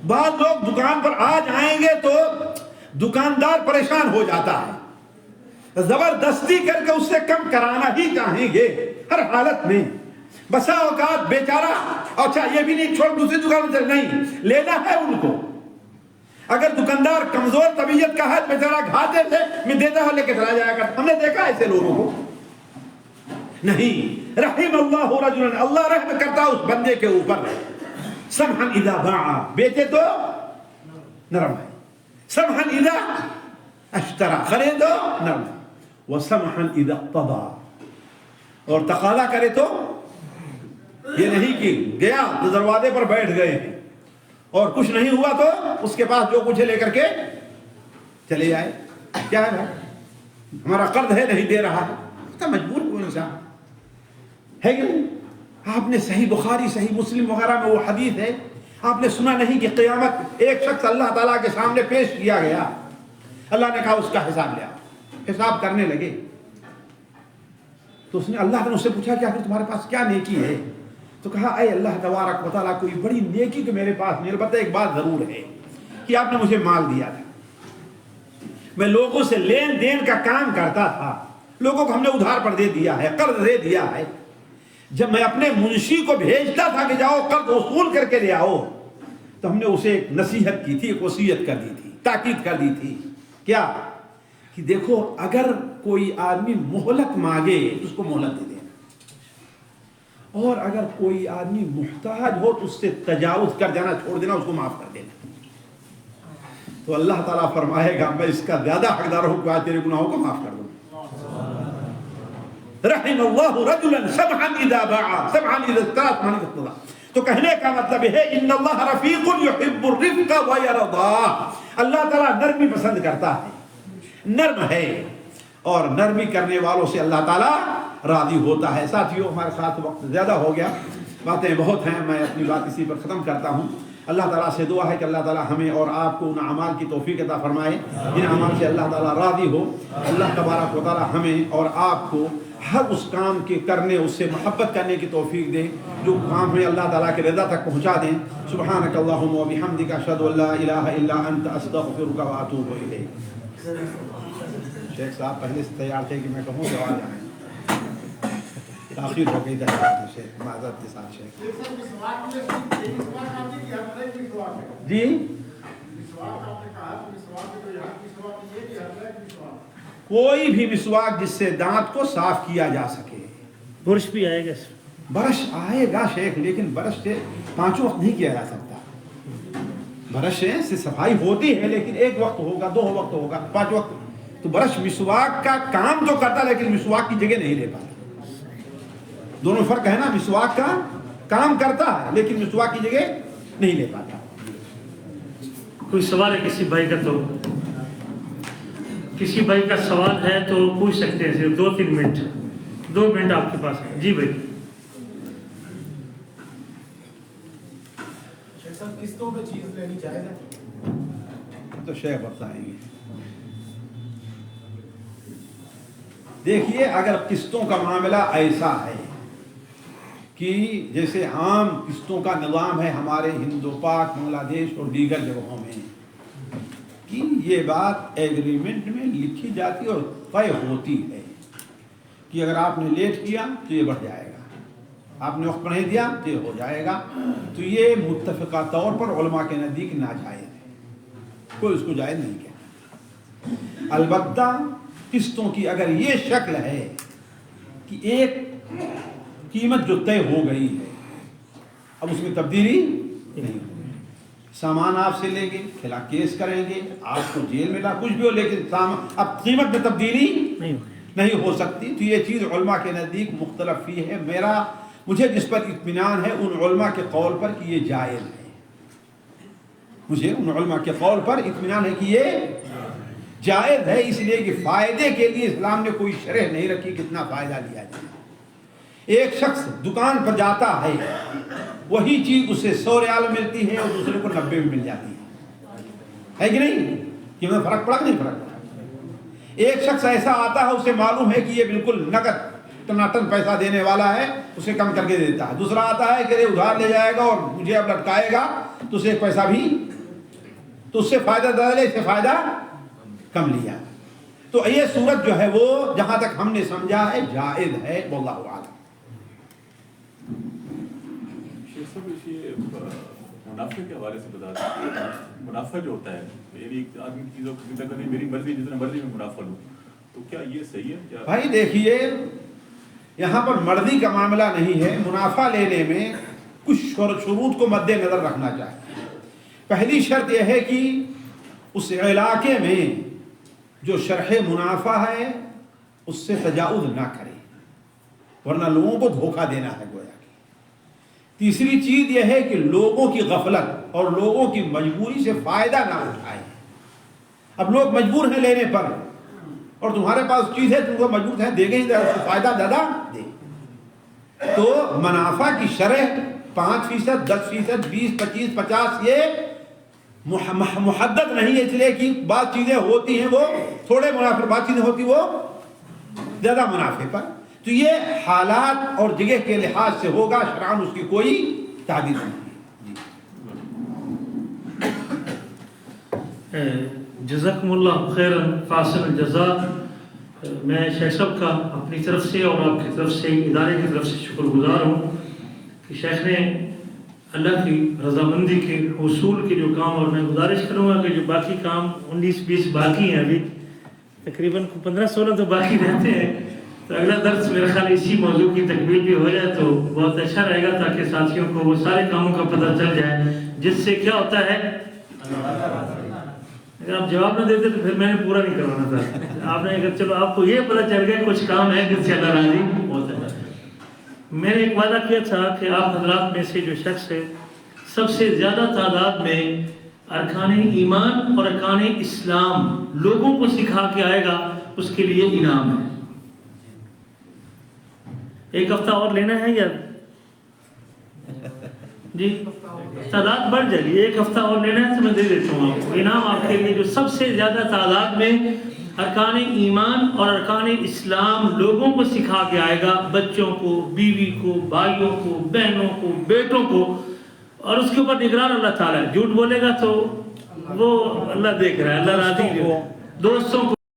بعض لوگ دکان پر آ جائیں گے تو دکاندار پریشان ہو جاتا ہے، زبردستی کر کے اس سے کم کرانا ہی چاہیں گے ہر حالت میں۔ بسا اوقات بیچارہ اچھا یہ بھی نہیں چھوڑ دوسری دکان میں نہیں لینا ہے ان کو، اگر دکاندار کمزور طبیعت کا ہے بیچارہ گھاٹے سے میں دیتا ہوں لے کے چلا جایا کرتا۔ ہم نے دیکھا ایسے لوگوں کو نہیں۔ رحم اللہ رجلا، اللہ رحم کرتا اس بندے کے اوپر۔ سمحا اذا باع، بیچے تو نرم ہے، سمحا اذا اشترى، خریدو نرم ہے، وسمحا اذا اقتضى، اور تقاضا کرے تو یہ نہیں کہ گیا تو دروازے پر بیٹھ گئے ہیں اور کچھ نہیں ہوا تو اس کے پاس جو کچھ لے کر کے چلے جائے۔ کیا ہے بھائی ہمارا قرض ہے نہیں دے رہا ہے، تو مجبور کو انسان ہے کہ نہیں؟ آپ نے صحیح بخاری صحیح مسلم وغیرہ میں وہ حدیث ہے، آپ نے سنا نہیں کہ قیامت ایک شخص اللہ تعالیٰ کے سامنے پیش کیا گیا، اللہ نے کہا اس کا حساب لیا، حساب کرنے لگے تو اس نے اللہ نے اس سے پوچھا کہ آخر تمہارے پاس کیا نیکی ہے؟ تو کہا اے اللہ تبارک و تعالیٰ کوئی بڑی نیکی تو میرے پاس نہیں، البتہ ایک بات ضرور ہے کہ آپ نے مجھے مال دیا تھا، میں لوگوں سے لین دین کا کام کرتا تھا، لوگوں کو ہم نے ادھار پر دے دیا ہے، قرض دے دیا ہے، جب میں اپنے منشی کو بھیجتا تھا کہ جاؤ قرض وصول کر کے لے آؤ، تو ہم نے اسے ایک نصیحت کی تھی، ایک وصیت کر دی تھی، تاکید کر دی تھی، کیا کہ دیکھو اگر کوئی آدمی مہلت مانگے تو اس کو مہلت دے دینا، اور اگر کوئی آدمی محتاج ہو تو اس سے تجاوز کر جانا، چھوڑ دینا، اس کو معاف کر دینا۔ تو اللہ تعالیٰ فرمائے گا میں اس کا زیادہ حقدار ہوں کہ آج تیرے گناہوں کو معاف کر دوں۔ رحم اللہ رجلا سمحا اذا باع سمحا اذا اشترى من اقتضى۔ تو کہنے کا مطلب ہے ان اللہ رفیق یحب الرفق ویرضا، اللہ تعالیٰ نرمی پسند کرتا ہے، نرم ہے، اور نرمی کرنے والوں سے اللہ تعالیٰ راضی ہوتا ہے۔ ساتھیوں ہمارے ساتھ وقت زیادہ ہو گیا، باتیں بہت ہیں، میں اپنی بات اسی پر ختم کرتا ہوں۔ اللہ تعالیٰ سے دعا ہے کہ اللہ تعالیٰ ہمیں اور آپ کو ان اعمال کی توفیق عطا فرمائے جن اعمال سے اللہ تعالیٰ راضی ہو۔ اللہ تبارک و تعالیٰ ہمیں اور آپ کو ہر اس کام کے کرنے، اس سے محبت کرنے کی توفیق دے جو کام ہمیں اللہ تعالیٰ کے رضا تک پہنچا دیں۔ سبحانک اللہم و بحمدک اشہد ان لا الہ الا انت استغفرک و اتوب الیک۔ شیخ صاحب پہلے سے تیار تھے کہ میں کہوں کہ آ جائیں، تاخیر ہو گئی درخواست سے، معذرت کے ساتھ شیخ جی۔ کوئی بھی مسواک جس سے دانت کو صاف کیا جا سکے۔ برش بھی آئے گا، برش آئے گا شیخ، لیکن برش سے 5 وقت نہیں کیا جا سکتا۔ برش سے صفائی ہوتی ہے لیکن 1 وقت ہوگا، 2 وقت ہوگا، 5 وقت۔ تو برش مسواک کا کام تو کرتا لیکن مسواک کی جگہ نہیں لے پاتا۔ دونوں فرق ہے نا، مسواک کا کام کرتا ہے لیکن مسواک کی جگہ نہیں لے پاتا۔ کوئی سوال ہے کسی بھائی کا؟ تو کسی بھائی کا سوال ہے تو پوچھ سکتے ہیں، صرف 2-3 منٹ، 2 منٹ آپ کے پاس ہے۔ جی بھائی۔ شیخ صاحب قسطوں پہ چیز لینی جائز ہے؟ تو شیخ بتائیں گے۔ دیکھیے اگر قسطوں کا معاملہ ایسا ہے کہ جیسے عام قسطوں کا نظام ہے ہمارے ہند و پاک، بنگلہ دیش اور دیگر جگہوں میں، کہ یہ بات ایگریمنٹ میں لکھی جاتی اور طے ہوتی ہے کہ اگر آپ نے لیٹ کیا تو یہ بڑھ جائے گا، آپ نے وقت پر نہیں دیا تو یہ ہو جائے گا، تو یہ متفقہ طور پر علماء کے نزدیک ناجائز ہے، کوئی اس کو جائز نہیں کہتا۔ البتہ قسطوں کی اگر یہ شکل ہے کہ ایک قیمت جو طے ہو گئی ہے اب اس میں تبدیلی نہیں ہوگی، سامان آپ سے لیں گے، خلاف کیس کریں گے، آپ کو جیل میں لا، کچھ بھی ہو، لیکن اب قیمت میں تبدیلی نہیں ہو سکتی، تو یہ چیز علماء کے نزدیک مختلف فی ہے۔ مجھے جس پر اطمینان ہے ان علماء کے قول پر کہ یہ جائز ہے، مجھے ان علماء کے قول پر اطمینان ہے کہ یہ جائز ہے، اس لیے کہ فائدے کے لیے اسلام نے کوئی شرح نہیں رکھی کتنا فائدہ لیا جائے۔ ایک شخص دکان پر جاتا ہے، وہی چیز اسے 100 ریال ملتی ہے اور دوسرے کو 90 میں مل جاتی ہے کہ نہیں؟ کہ میں فرق پڑا کہ نہیں فرق پڑا؟ ایک شخص ایسا آتا ہے، اسے معلوم ہے کہ یہ بالکل نقد ٹناٹن پیسہ دینے والا ہے، اسے کم کر کے دیتا ہے۔ دوسرا آتا ہے کہ یہ ادھار لے جائے گا اور مجھے اب لٹکائے گا، تو اسے ایک پیسہ بھی، تو اس سے فائدہ زیادہ لے، اس سے فائدہ کم لیا۔ تو یہ صورت جو ہے وہ جہاں تک ہم نے سمجھا ہے جائز ہے، واللہ اعلم۔ منافع کے حوالے سے بتا دیں، منافع جو ہوتا ہے یعنی ایک آدمی کی چیزوں کو کرنے میری مرضی جتنا مرضی میں منافع لوں، تو کیا یہ صحیح ہے؟ کیا بھائی دیکھیے یہاں پر مرضی کا معاملہ نہیں ہے، منافع لینے میں کچھ شروط کو مد نظر رکھنا چاہیے۔ پہلی شرط یہ ہے کہ اس علاقے میں جو شرح منافع ہے اس سے تجاوز نہ کرے، ورنہ لوگوں کو دھوکہ دینا ہے گویا کہ۔ تیسری چیز یہ ہے کہ لوگوں کی غفلت اور لوگوں کی مجبوری سے فائدہ نہ اٹھائے۔ اب لوگ مجبور ہیں لینے پر اور تمہارے پاس چیز ہے، تم کو مجبور ہے، دے گے ہی فائدہ زیادہ دے، تو منافع کی شرح 5%، 10%، 20%، 25%، 50% یہ محدد نہیں ہے، اس لیے کہ بعض چیزیں ہوتی ہیں وہ تھوڑے منافع، بعض چیزیں ہوتی وہ زیادہ منافع پر، تو یہ حالات اور جگہ کے لحاظ سے ہوگا، شرعاً اس کی کوئی تعبیر نہیں ہے۔ جزاکم اللہ خیرا فاصل الجزاء۔ میں شیخ صاحب کا اپنی طرف سے اور آپ کی طرف سے ادارے کی طرف سے شکر گزار ہوں کہ شیخ نے اللہ کی رضامندی کے حصول کے جو کام، اور میں گزارش کروں گا کہ جو باقی کام 19-20 باقی ہیں، ابھی تقریباً 15-16 تو باقی رہتے ہیں، تو اگلا درس میرا خیال اسی موضوع کی تکمیل بھی ہو جائے تو بہت اچھا رہے گا، تاکہ ساتھیوں کو وہ سارے کاموں کا پتہ چل جائے جس سے کیا ہوتا ہے۔ اگر آپ جواب نہ دیتے تو پھر میں نے پورا نہیں کروانا تھا، آپ نے اگر چلو آپ کو یہ پتہ چل گیا کچھ کام ہے جس سے اللہ راضی ہوتا ہے۔ میں نے ایک وعدہ کیا تھا کہ آپ حضرات میں سے جو شخص ہے سب سے زیادہ تعداد میں ارکان ایمان اور ارکان اسلام لوگوں کو سکھا کے آئے گا، اس کے لیے انعام ہے۔ ایک ہفتہ اور لینا ہے یا جی تعداد بڑھ جائے گی، ایک ہفتہ اور لینا ہے تو میں دے دیتا ہوں آپ کو انعام، آپ کے لیے جو سب سے زیادہ تعداد میں ارکان ایمان اور ارکان اسلام لوگوں کو سکھا کے آئے گا، بچوں کو، بیوی کو، بھائیوں کو، بہنوں کو، بیٹوں کو، اور اس کے اوپر نگران اللہ تعالیٰ ہے۔ جھوٹ بولے گا تو وہ اللہ دیکھ رہا ہے، اللہ راضی ہے، دوستوں کو